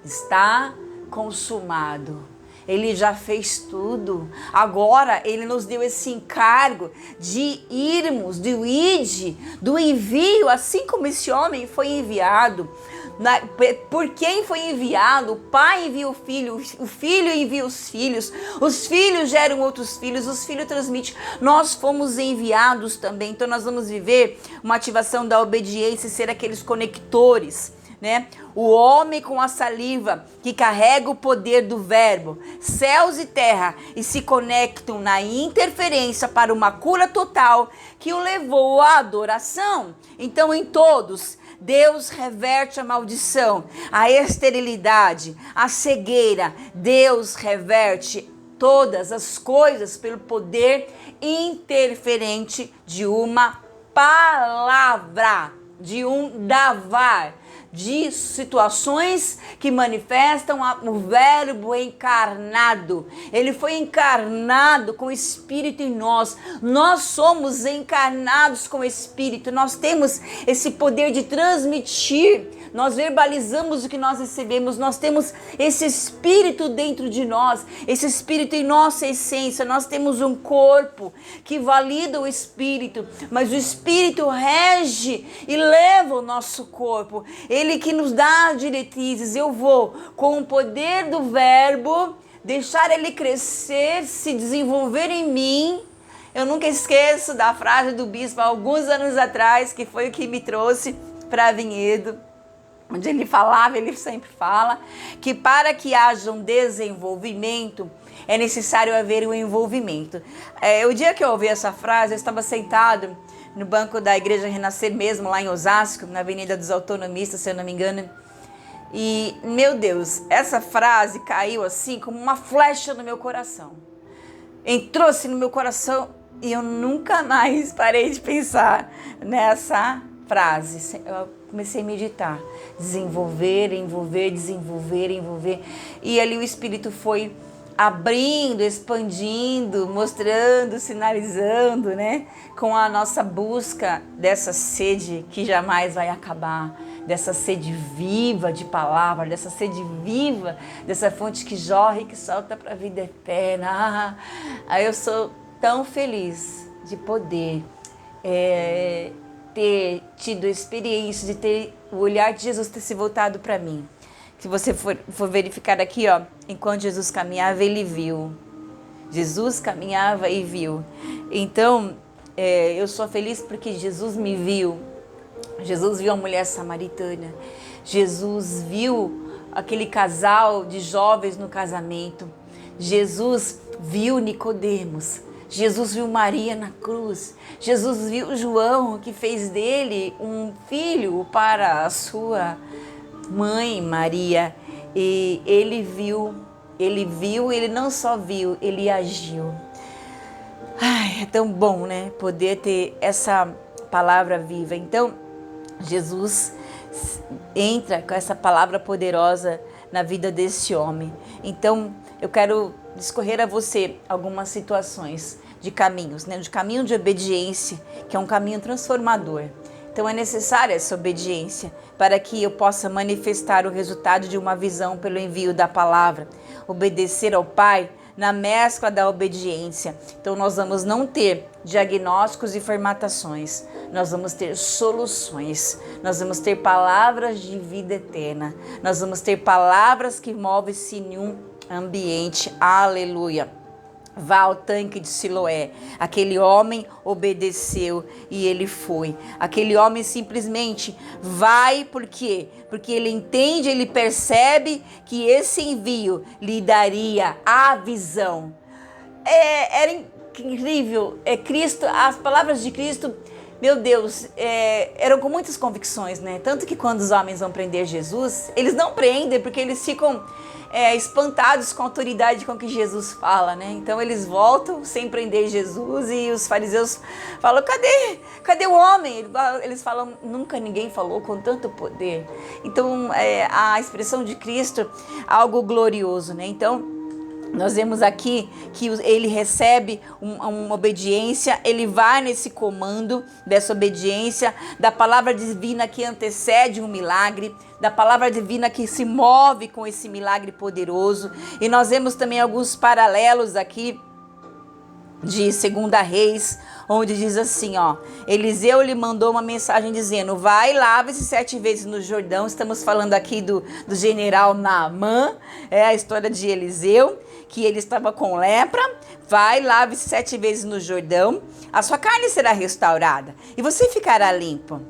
está consumado. Ele já fez tudo. Agora ele nos deu esse encargo de irmos, do id, do envio, assim como esse homem foi enviado. Por quem foi enviado? O pai envia o filho envia os filhos geram outros filhos, os filhos transmitem. Nós fomos enviados também, então nós vamos viver uma ativação da obediência e ser aqueles conectores, né? O homem com a saliva que carrega o poder do verbo, céus e terra, e se conectam na interferência para uma cura total que o levou à adoração. Então em todos Deus reverte a maldição, a esterilidade, a cegueira. Deus reverte todas as coisas pelo poder interferente de uma palavra, de um davar, de situações que manifestam o verbo encarnado. Ele foi encarnado com o Espírito em nós. Nós somos encarnados com o Espírito. Nós temos esse poder de transmitir. Nós verbalizamos o que nós recebemos. Nós temos esse Espírito dentro de nós, esse Espírito em nossa essência. Nós temos um corpo que valida o Espírito, mas o Espírito rege e leva o nosso corpo. Ele que nos dá diretrizes. Eu vou, com o poder do verbo, deixar ele crescer, se desenvolver em mim. Eu nunca esqueço da frase do bispo há alguns anos atrás, que foi o que me trouxe para Vinhedo, onde ele falava, ele sempre fala, que para que haja um desenvolvimento, é necessário haver um envolvimento. O dia que eu ouvi essa frase, eu estava sentado no banco da Igreja Renascer mesmo, lá em Osasco, na Avenida dos Autonomistas, se eu não me engano. E, meu Deus, essa frase caiu assim como uma flecha no meu coração. Entrou-se no meu coração e eu nunca mais parei de pensar nessa frase. Eu comecei a meditar, desenvolver, envolver, desenvolver, envolver. E ali o Espírito foi abrindo, expandindo, mostrando, sinalizando, né? Com a nossa busca dessa sede que jamais vai acabar, dessa sede viva de palavra, dessa sede viva, dessa fonte que jorra e que solta para a vida eterna. Aí eu sou tão feliz de poder ter tido a experiência de ter o olhar de Jesus ter se voltado para mim. Se você for verificar aqui, ó, enquanto Jesus caminhava, ele viu. Jesus caminhava e viu. Então, eu sou feliz porque Jesus me viu. Jesus viu a mulher samaritana. Jesus viu aquele casal de jovens no casamento. Jesus viu Nicodemos. Jesus viu Maria na cruz. Jesus viu João, que fez dele um filho para a sua mãe Maria. E ele viu, ele não só viu, ele agiu. Ai, é tão bom, né? Poder ter essa palavra viva. Então, Jesus entra com essa palavra poderosa na vida desse homem. Então, eu quero discorrer a você algumas situações de caminhos, né? De caminho de obediência, que é um caminho transformador. Então, é necessária essa obediência para que eu possa manifestar o resultado de uma visão pelo envio da palavra. Obedecer ao Pai na mescla da obediência. Então, nós vamos não ter diagnósticos e formatações, nós vamos ter soluções, nós vamos ter palavras de vida eterna, nós vamos ter palavras que movem-se em um ambiente. Aleluia. Vá ao tanque de Siloé. Aquele homem obedeceu e ele foi. Aquele homem simplesmente vai por quê? Porque ele entende, ele percebe que esse envio lhe daria a visão. Era incrível. Cristo, as palavras de Cristo, meu Deus, eram com muitas convicções, né? Tanto que quando os homens vão prender Jesus, eles não prendem porque eles ficam espantados com a autoridade com que Jesus fala, né? Então eles voltam sem prender Jesus e os fariseus falam, cadê o homem? Eles falam, nunca ninguém falou com tanto poder. Então a expressão de Cristo, algo glorioso, né? Então nós vemos aqui que ele recebe uma obediência, ele vai nesse comando dessa obediência, da palavra divina que antecede um milagre, da palavra divina que se move com esse milagre poderoso. E nós vemos também alguns paralelos aqui de 2 Reis, onde diz assim, ó, Eliseu lhe mandou uma mensagem dizendo, vai, lave-se 7 vezes no Jordão. Estamos falando aqui do general Naamã, a história de Eliseu, que ele estava com lepra. Vai, lave-se 7 vezes no Jordão, a sua carne será restaurada e você ficará limpo.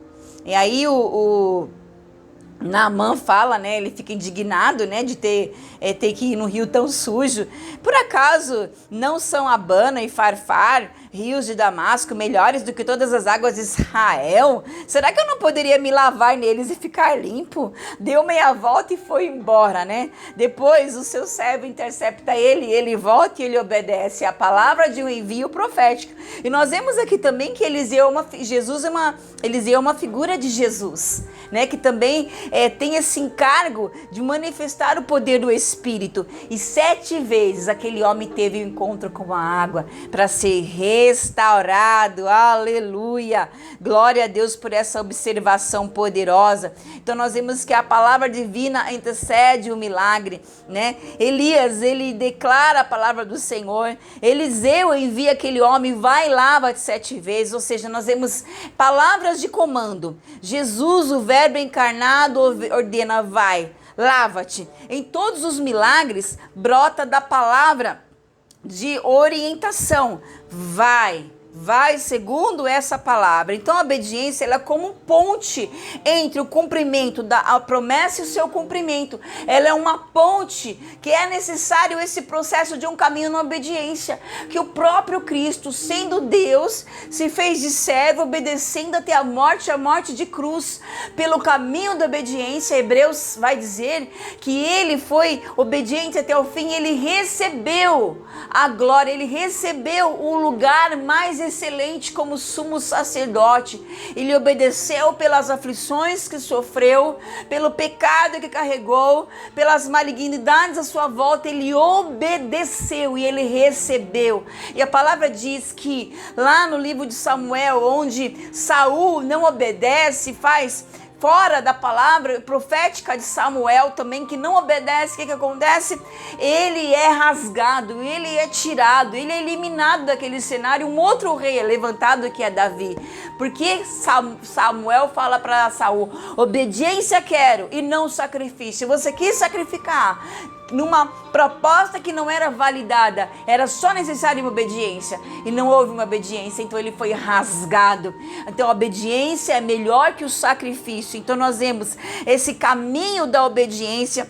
E aí o Naamã fala, né? Ele fica indignado, né? De ter que ir no rio tão sujo. Por acaso não são Abana e Farfar, rios de Damasco, melhores do que todas as águas de Israel? Será que eu não poderia me lavar neles e ficar limpo? Deu meia volta e foi embora, né? Depois o seu servo intercepta ele volta e ele obedece a palavra de um envio profético. E nós vemos aqui também que Eliseu é uma figura de Jesus, né? Que também tem esse encargo de manifestar o poder do Espírito. E 7 vezes aquele homem teve um encontro com a água para ser restaurado. Aleluia! Glória a Deus por essa observação poderosa. Então nós vemos que a palavra divina antecede o milagre, né? Elias, ele declara a palavra do Senhor. Eliseu envia aquele homem, vai e lava-te 7 vezes. Ou seja, nós vemos palavras de comando. Jesus, o verbo encarnado, ordena, vai, lava-te. Em todos os milagres, brota da palavra de orientação. Vai segundo essa palavra. Então a obediência, ela é como um ponte entre o cumprimento da promessa e o seu cumprimento. Ela é uma ponte que é necessário esse processo de um caminho na obediência, que o próprio Cristo, sendo Deus, se fez de servo, obedecendo até a morte de cruz. Pelo caminho da obediência, Hebreus vai dizer que ele foi obediente até o fim, ele recebeu a glória, ele recebeu o lugar mais excelente como sumo sacerdote. Ele obedeceu pelas aflições que sofreu, pelo pecado que carregou, pelas malignidades à sua volta. Ele obedeceu e ele recebeu. E a palavra diz que lá no livro de Samuel, onde Saul não obedece, fora da palavra profética de Samuel também, que não obedece, o que acontece? Ele é rasgado, ele é tirado, ele é eliminado daquele cenário. Um outro rei é levantado, que é Davi, porque Samuel fala para Saul: obediência quero e não sacrifício. Você quis sacrificar numa proposta que não era validada, era só necessária uma obediência, e não houve uma obediência, então ele foi rasgado. Então a obediência é melhor que o sacrifício. Então nós vemos esse caminho da obediência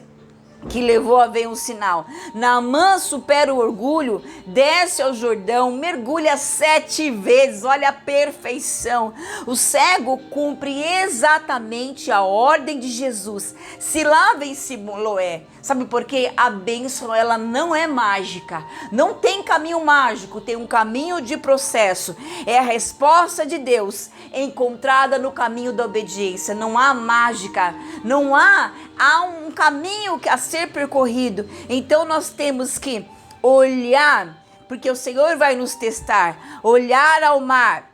que levou a ver um sinal. Naamã supera o orgulho, desce ao Jordão, mergulha 7 vezes, olha a perfeição. O cego cumpre exatamente a ordem de Jesus: se lava em Siloé. Sabe por quê? A bênção, ela não é mágica, não tem caminho mágico, tem um caminho de processo. É a resposta de Deus encontrada no caminho da obediência. Não há mágica, não há um caminho a ser percorrido. Então nós temos que olhar, porque o Senhor vai nos testar. Olhar ao mar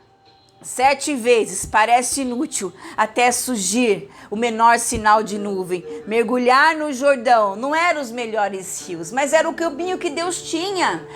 7 vezes parece inútil, até surgir o menor sinal de nuvem. Mergulhar no Jordão não eram os melhores rios, mas era o caminho que Deus tinha.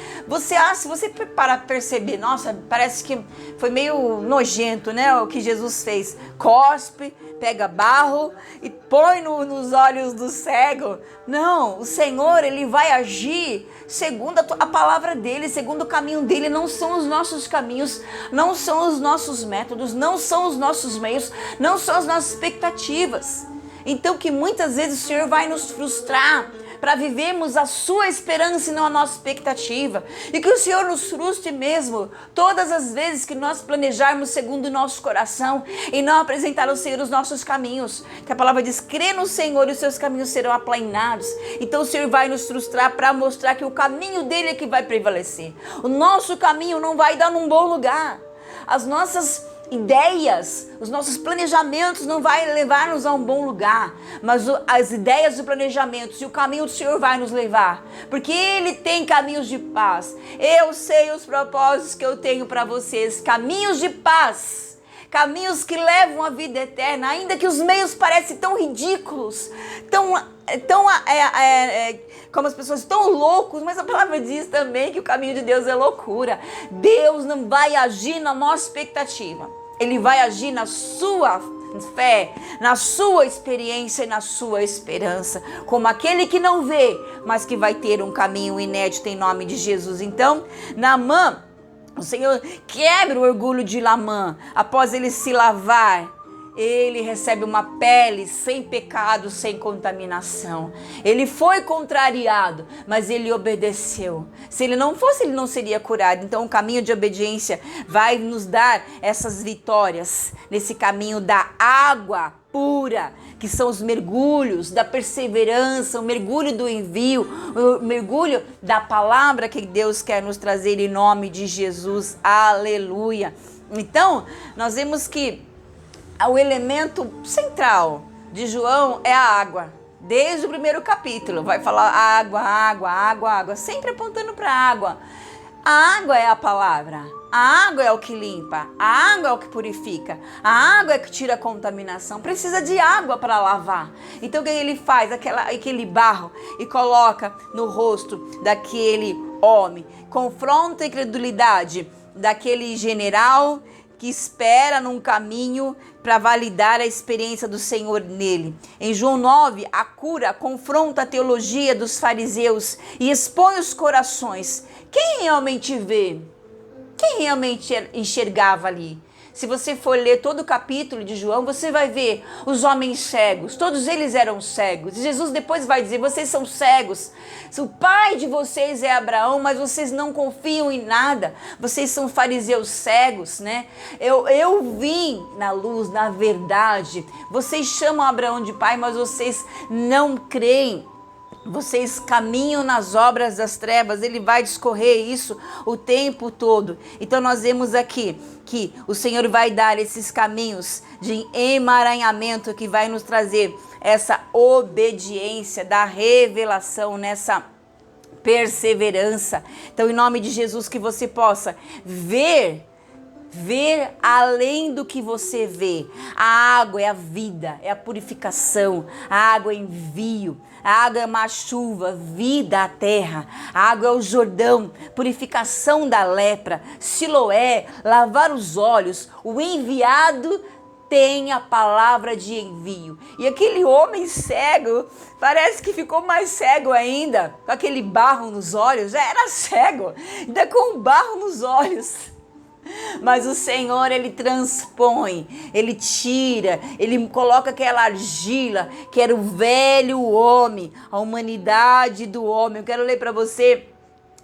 Se você para perceber, nossa, parece que foi meio nojento, né, o que Jesus fez. Cospe, pega barro e põe nos olhos do cego. Não, o Senhor, ele vai agir segundo a palavra dele, segundo o caminho dele. Não são os nossos caminhos, não são os nossos métodos, não são os nossos meios, não são as nossas expectativas. Então que muitas vezes o Senhor vai nos frustrar para vivermos a sua esperança e não a nossa expectativa. E que o Senhor nos frustre mesmo todas as vezes que nós planejarmos segundo o nosso coração e não apresentar ao Senhor os nossos caminhos. Que a palavra diz: crê no Senhor e os seus caminhos serão aplainados. Então o Senhor vai nos frustrar para mostrar que o caminho dele é que vai prevalecer. O nosso caminho não vai dar num bom lugar. As nossas ideias, os nossos planejamentos não vai levar-nos a um bom lugar, mas as ideias e planejamentos e o caminho do Senhor vai nos levar, porque Ele tem caminhos de paz. Eu sei os propósitos que eu tenho para vocês, caminhos de paz, caminhos que levam à vida eterna, ainda que os meios parecem tão ridículos, como as pessoas tão loucos, mas a palavra diz também que o caminho de Deus é loucura. Deus não vai agir na nossa expectativa, Ele vai agir na sua fé, na sua experiência e na sua esperança, como aquele que não vê, mas que vai ter um caminho inédito em nome de Jesus. Então, Naamã, o Senhor quebra o orgulho de Naamã. Após ele se lavar, ele recebe uma pele sem pecado, sem contaminação. Ele foi contrariado, mas ele obedeceu. Se ele não fosse, ele não seria curado. Então o caminho de obediência vai nos dar essas vitórias nesse caminho da água pura, que são os mergulhos da perseverança, o mergulho do envio, o mergulho da palavra que Deus quer nos trazer em nome de Jesus. Aleluia. Então nós vemos que o elemento central de João é a água. Desde o primeiro capítulo vai falar água, água, água, água, sempre apontando para a água. A água é a palavra, a água é o que limpa, a água é o que purifica, a água é que tira a contaminação. Precisa de água para lavar. Então o que ele faz? Aquele barro e coloca no rosto daquele homem. Confronta a incredulidade daquele general que espera num caminho para validar a experiência do Senhor nele. Em João 9, a cura confronta a teologia dos fariseus e expõe os corações. Quem realmente vê? Quem realmente enxergava ali? Se você for ler todo o capítulo de João, você vai ver os homens cegos. Todos eles eram cegos. E Jesus depois vai dizer: vocês são cegos. O pai de vocês é Abraão, mas vocês não confiam em nada. Vocês são fariseus cegos, né? Eu vim na luz, na verdade. Vocês chamam Abraão de pai, mas vocês não creem. Vocês caminham nas obras das trevas. Ele vai discorrer isso o tempo todo. Então nós vemos aqui que o Senhor vai dar esses caminhos de emaranhamento que vai nos trazer essa obediência da revelação, nessa perseverança. Então, em nome de Jesus, que você possa ver ver além do que você vê. A água é a vida, é a purificação, a água é envio, a água é uma chuva, vida à terra, a água é o Jordão, purificação da lepra, Siloé, lavar os olhos, o enviado tem a palavra de envio. E aquele homem cego, parece que ficou mais cego ainda, com aquele barro nos olhos, já era cego, ainda com barro nos olhos. Mas o Senhor, Ele transpõe, Ele tira, Ele coloca aquela argila, que era o velho homem, a humanidade do homem. Eu quero ler para você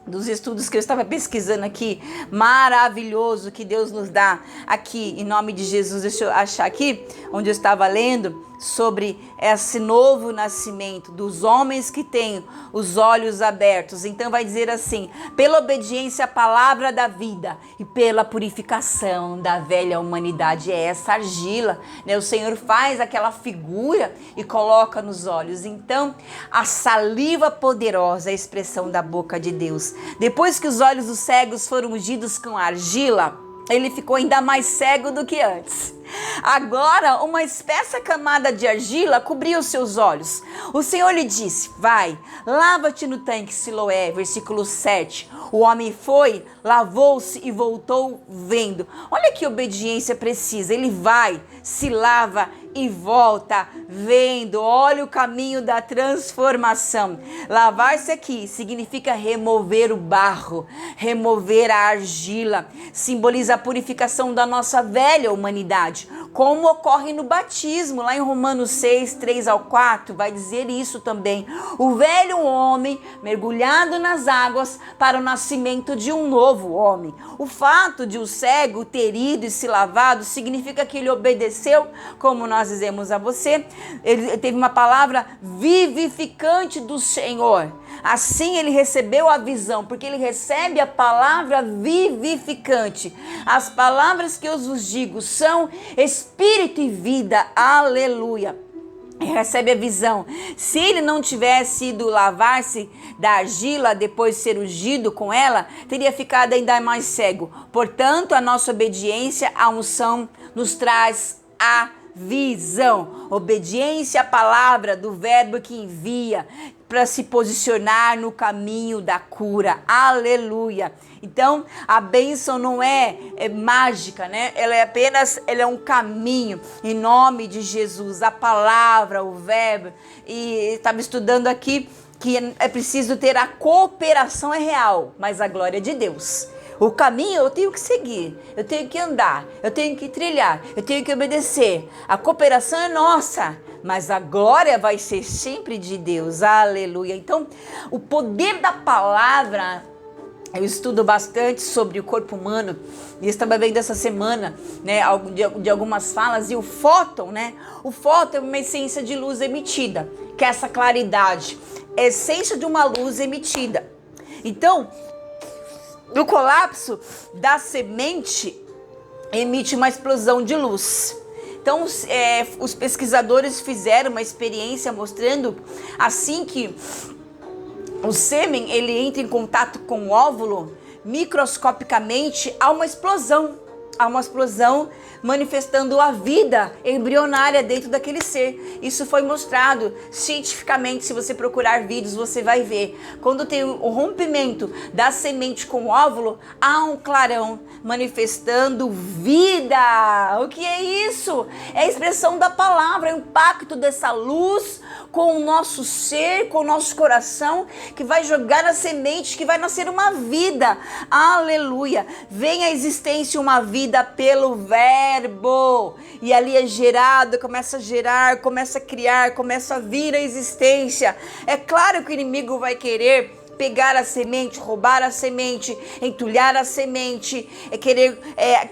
dos estudos que eu estava pesquisando aqui, maravilhoso que Deus nos dá aqui, em nome de Jesus. Deixa eu achar aqui, onde eu estava lendo sobre esse novo nascimento dos homens que têm os olhos abertos. Então vai dizer assim: pela obediência à palavra da vida e pela purificação da velha humanidade. É essa argila, né? O Senhor faz aquela figura e coloca nos olhos. Então a saliva poderosa é a expressão da boca de Deus. Depois que os olhos dos cegos foram ungidos com argila, ele ficou ainda mais cego do que antes. Agora, uma espessa camada de argila cobriu os seus olhos. O Senhor lhe disse: vai, lava-te no tanque Siloé, versículo 7. O homem foi, lavou-se e voltou vendo. Olha que obediência precisa. Ele vai, se lava e volta vendo. Olha o caminho da transformação. Lavar-se aqui significa remover o barro, remover a argila. Simboliza a purificação da nossa velha humanidade, como ocorre no batismo. Lá em Romanos 6, 3 ao 4, vai dizer isso também. O velho homem mergulhado nas águas para o nascimento de um novo homem. O fato de o cego ter ido e se lavado significa que ele obedeceu, como nós dizemos a você. Ele teve uma palavra vivificante do Senhor. Assim ele recebeu a visão, porque ele recebe a palavra vivificante. As palavras que eu vos digo são espírito e vida. Aleluia. Recebe a visão. Se ele não tivesse ido lavar-se da argila depois de ser ungido com ela, teria ficado ainda mais cego. Portanto, a nossa obediência à unção nos traz a visão. Obediência à palavra do verbo que envia, para se posicionar no caminho da cura. Aleluia. Então, a bênção não é mágica, né? Ela é um caminho, em nome de Jesus. A palavra, o verbo. E estava estudando aqui que é preciso ter a cooperação é real, mas a glória é de Deus. O caminho eu tenho que seguir, eu tenho que andar, eu tenho que trilhar, eu tenho que obedecer. A cooperação é nossa, mas a glória vai ser sempre de Deus. Aleluia. Então, o poder da palavra, eu estudo bastante sobre o corpo humano e estava vendo essa semana, né, de algumas falas, e o fóton, né? O fóton é uma essência de luz emitida, que é essa claridade, é essência de uma luz emitida. Então, no colapso da semente, emite uma explosão de luz. Então, os pesquisadores fizeram uma experiência mostrando assim que o sêmen ele entra em contato com o óvulo, microscopicamente há uma explosão. Há uma explosão manifestando a vida embrionária dentro daquele ser. Isso foi mostrado cientificamente. Se você procurar vídeos, você vai ver. Quando tem o rompimento da semente com o óvulo, há um clarão manifestando vida. O que é isso? É a expressão da palavra, é o impacto dessa luz com o nosso ser, com o nosso coração, que vai jogar a semente, que vai nascer uma vida. Aleluia. Vem à existência uma vida pelo verbo, e ali é gerado, começa a gerar, começa a criar, começa a vir à existência. É claro que o inimigo vai querer pegar a semente, roubar a semente, entulhar a semente, querer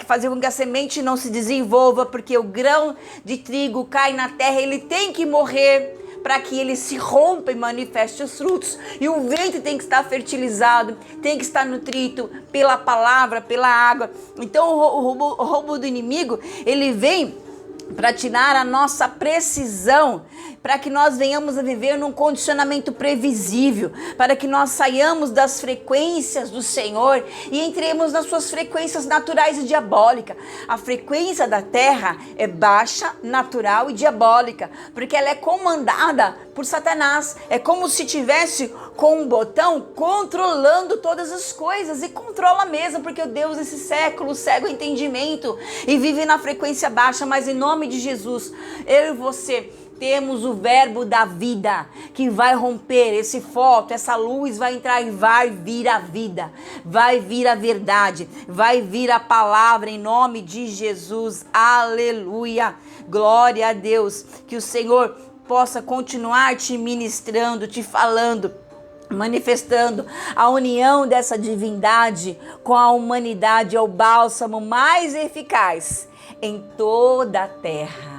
fazer com que a semente não se desenvolva, porque o grão de trigo cai na terra, ele tem que morrer para que ele se rompa e manifeste os frutos. E o ventre tem que estar fertilizado, tem que estar nutrido pela palavra, pela água. Então o roubo do inimigo, ele vem para tirar a nossa precisão, para que nós venhamos a viver num condicionamento previsível, para que nós saiamos das frequências do Senhor e entremos nas suas frequências naturais e diabólicas. A frequência da terra é baixa, natural e diabólica, porque ela é comandada por Satanás. É como se tivesse com um botão controlando todas as coisas, e controla mesmo, porque o Deus desse século cega o entendimento e vive na frequência baixa. Mas em nome de Jesus, eu e você temos o verbo da vida que vai romper esse foco, essa luz vai entrar e vai vir a vida, vai vir a verdade, vai vir a palavra em nome de Jesus. Aleluia, glória a Deus. Que o Senhor possa continuar te ministrando, te falando, manifestando a união dessa divindade com a humanidade. É o bálsamo mais eficaz em toda a terra.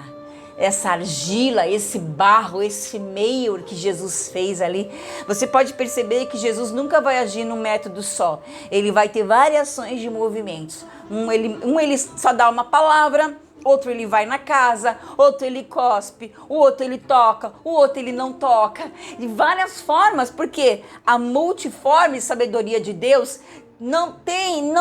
Essa argila, esse barro, esse meio que Jesus fez ali, você pode perceber que Jesus nunca vai agir num método só. Ele vai ter variações de movimentos. Ele só dá uma palavra, outro ele vai na casa, outro ele cospe, o outro ele toca, o outro ele não toca. De várias formas, porque a multiforme sabedoria de Deus não tem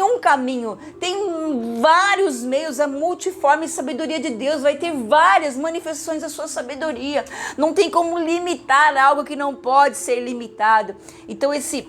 um caminho, tem vários meios. A multiforme sabedoria de Deus vai ter várias manifestações da sua sabedoria. Não tem como limitar algo que não pode ser limitado. Então esse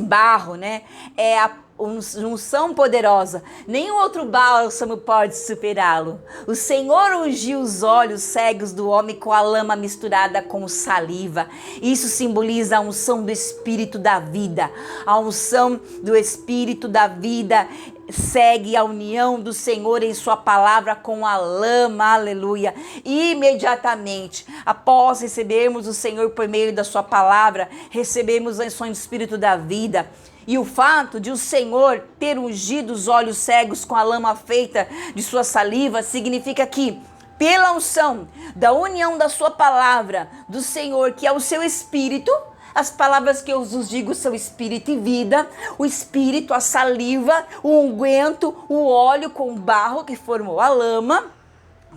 barro, né, é a unção poderosa. Nenhum outro bálsamo pode superá-lo. O Senhor ungiu os olhos cegos do homem com a lama misturada com saliva. Isso simboliza a unção do Espírito da vida. A unção do Espírito da vida segue a união do Senhor em sua palavra com a lama, aleluia. E imediatamente, após recebermos o Senhor por meio da sua palavra, recebemos a unção do Espírito da vida. E o fato de o Senhor ter ungido os olhos cegos com a lama feita de sua saliva significa que, pela unção da união da sua palavra, do Senhor, que é o seu Espírito, as palavras que eu vos digo são espírito e vida, o espírito, a saliva, o unguento, o óleo com o barro que formou a lama.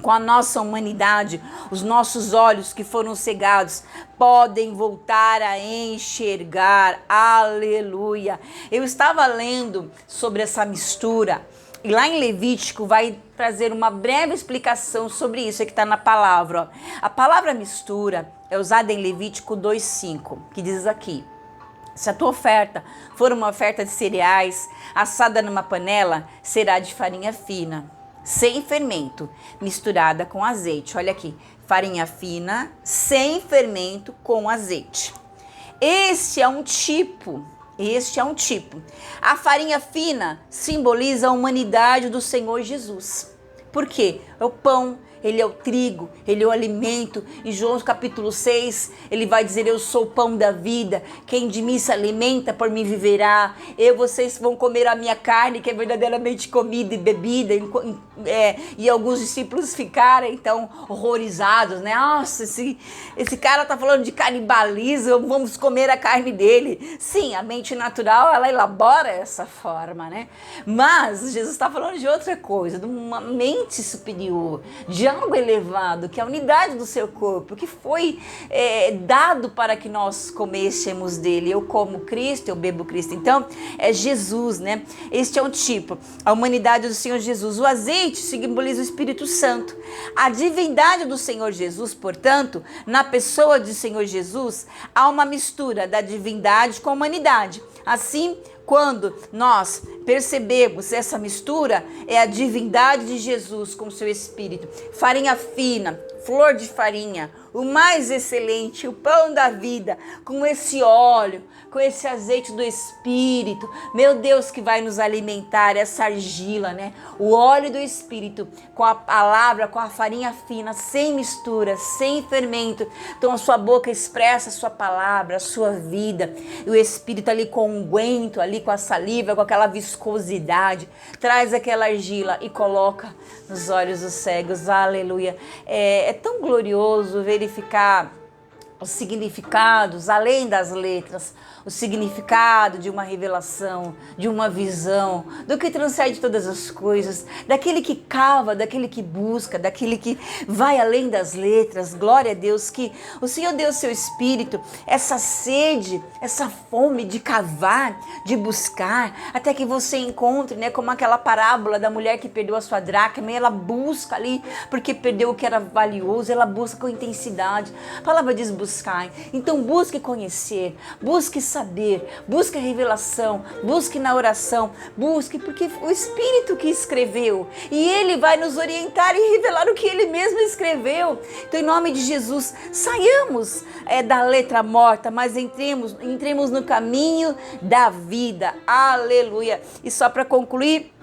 Com a nossa humanidade, os nossos olhos que foram cegados podem voltar a enxergar. Aleluia! Eu estava lendo sobre essa mistura e lá em Levítico vai trazer uma breve explicação sobre isso que está na palavra. Ó. A palavra mistura é usada em Levítico 2:5, que diz aqui: se a tua oferta for uma oferta de cereais assada numa panela, será de farinha fina, sem fermento, misturada com azeite. Olha aqui, farinha fina, sem fermento, com azeite. Este é um tipo. A farinha fina simboliza a humanidade do Senhor Jesus. Por quê? É o pão, ele é o trigo, ele é o alimento. Em João capítulo 6, ele vai dizer: eu sou o pão da vida, quem de mim se alimenta, por mim viverá. Vocês vão comer a minha carne, que é verdadeiramente comida e bebida. E alguns discípulos ficaram então horrorizados, né? Nossa, esse cara tá falando de canibalismo, vamos comer a carne dele. Sim, a mente natural, ela elabora essa forma, né? Mas Jesus está falando de outra coisa, de uma mente superior, de algo elevado, que é a unidade do seu corpo, que foi dado para que nós comêssemos dele. Eu como Cristo, eu bebo Cristo. Então, é Jesus, né? Este é um tipo, a humanidade do Senhor Jesus. O azeite simboliza o Espírito Santo. A divindade do Senhor Jesus, portanto, na pessoa do Senhor Jesus, há uma mistura da divindade com a humanidade. Assim, quando nós percebemos essa mistura, é a divindade de Jesus com o seu Espírito. Farinha fina, flor de farinha, o mais excelente, o pão da vida, com esse óleo, com esse azeite do Espírito. Meu Deus, que vai nos alimentar, essa argila, né? O óleo do Espírito, com a palavra, com a farinha fina, sem mistura, sem fermento. Então a sua boca expressa a sua palavra, a sua vida. E o Espírito ali com o unguento, ali com a saliva, com aquela viscosidade, traz aquela argila e coloca nos olhos dos cegos. Aleluia! É tão glorioso verificar os significados, além das letras, o significado de uma revelação, de uma visão, do que transcende todas as coisas, daquele que cava, daquele que busca, daquele que vai além das letras. Glória a Deus, que o Senhor deu o seu Espírito, essa sede, essa fome de cavar, de buscar, até que você encontre, né, como aquela parábola da mulher que perdeu a sua dracma, e ela busca ali, porque perdeu o que era valioso, ela busca com intensidade. A palavra diz buscar. Então busque conhecer, busque saber, busque a revelação, busque na oração, busque, porque o Espírito que escreveu, e Ele vai nos orientar e revelar o que Ele mesmo escreveu. Então, em nome de Jesus, saiamos da letra morta, mas entremos no caminho da vida. Aleluia! E só para concluir,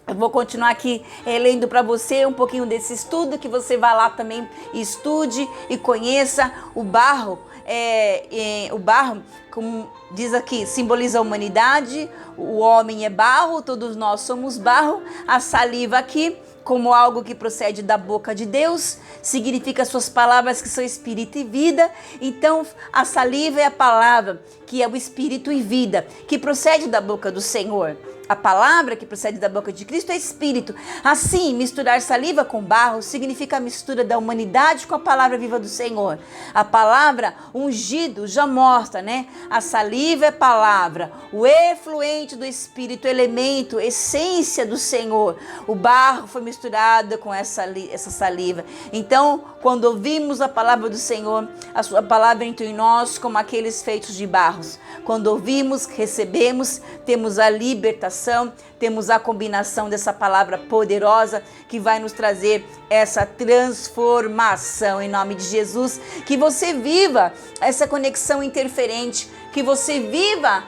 eu vou continuar aqui lendo para você um pouquinho desse estudo, que você vá lá também e estude e conheça o barro. O barro, como diz aqui, simboliza a humanidade, o homem é barro, todos nós somos barro. A saliva aqui, como algo que procede da boca de Deus, significa suas palavras que são espírito e vida. Então, a saliva é a palavra, que é o espírito e vida, que procede da boca do Senhor. A palavra que procede da boca de Cristo é espírito. Assim, misturar saliva com barro significa a mistura da humanidade com a palavra viva do Senhor. A palavra ungido já mostra, né? A saliva é palavra, o efluente do Espírito, elemento, essência do Senhor. O barro foi misturado com essa saliva. Então, quando ouvimos a palavra do Senhor, a sua palavra entra em nós como aqueles feitos de barros. Quando ouvimos, recebemos, temos a libertação, temos a combinação dessa palavra poderosa que vai nos trazer essa transformação. Em nome de Jesus, que você viva essa conexão interferente, que você viva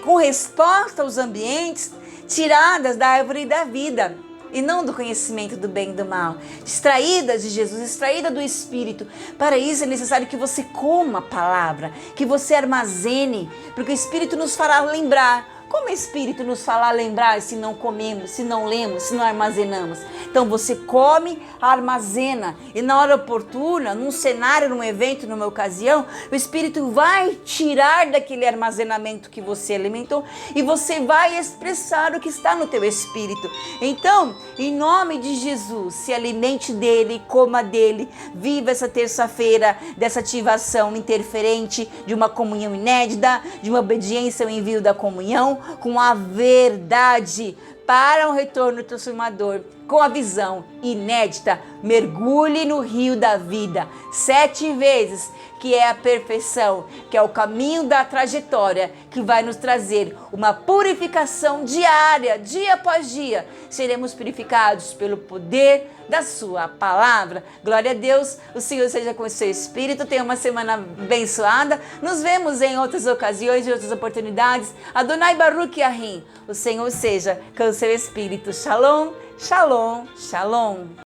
com resposta aos ambientes tiradas da árvore da vida e não do conhecimento do bem e do mal, distraídas de Jesus, distraída do Espírito. Para isso é necessário que você coma a palavra, que você armazene, porque o Espírito nos fará lembrar. Como o Espírito nos fará lembrar se não comemos, se não lemos, se não armazenamos? Então você come, armazena, e na hora oportuna, num cenário, num evento, numa ocasião, o Espírito vai tirar daquele armazenamento que você alimentou e você vai expressar o que está no teu espírito. Então, em nome de Jesus, se alimente dele, coma dele, viva essa terça-feira dessa ativação interferente, de uma comunhão inédita, de uma obediência ao envio da comunhão, com a verdade para um retorno transformador, com a visão inédita. Mergulhe no rio da vida 7 vezes, que é a perfeição, que é o caminho da trajetória, que vai nos trazer uma purificação diária, dia após dia. Seremos purificados pelo poder da sua palavra. Glória a Deus, o Senhor seja com o seu Espírito. Tenha uma semana abençoada. Nos vemos em outras ocasiões, em outras oportunidades. Adonai Baruch Yahim. O Senhor seja com o seu Espírito. Shalom, shalom, shalom.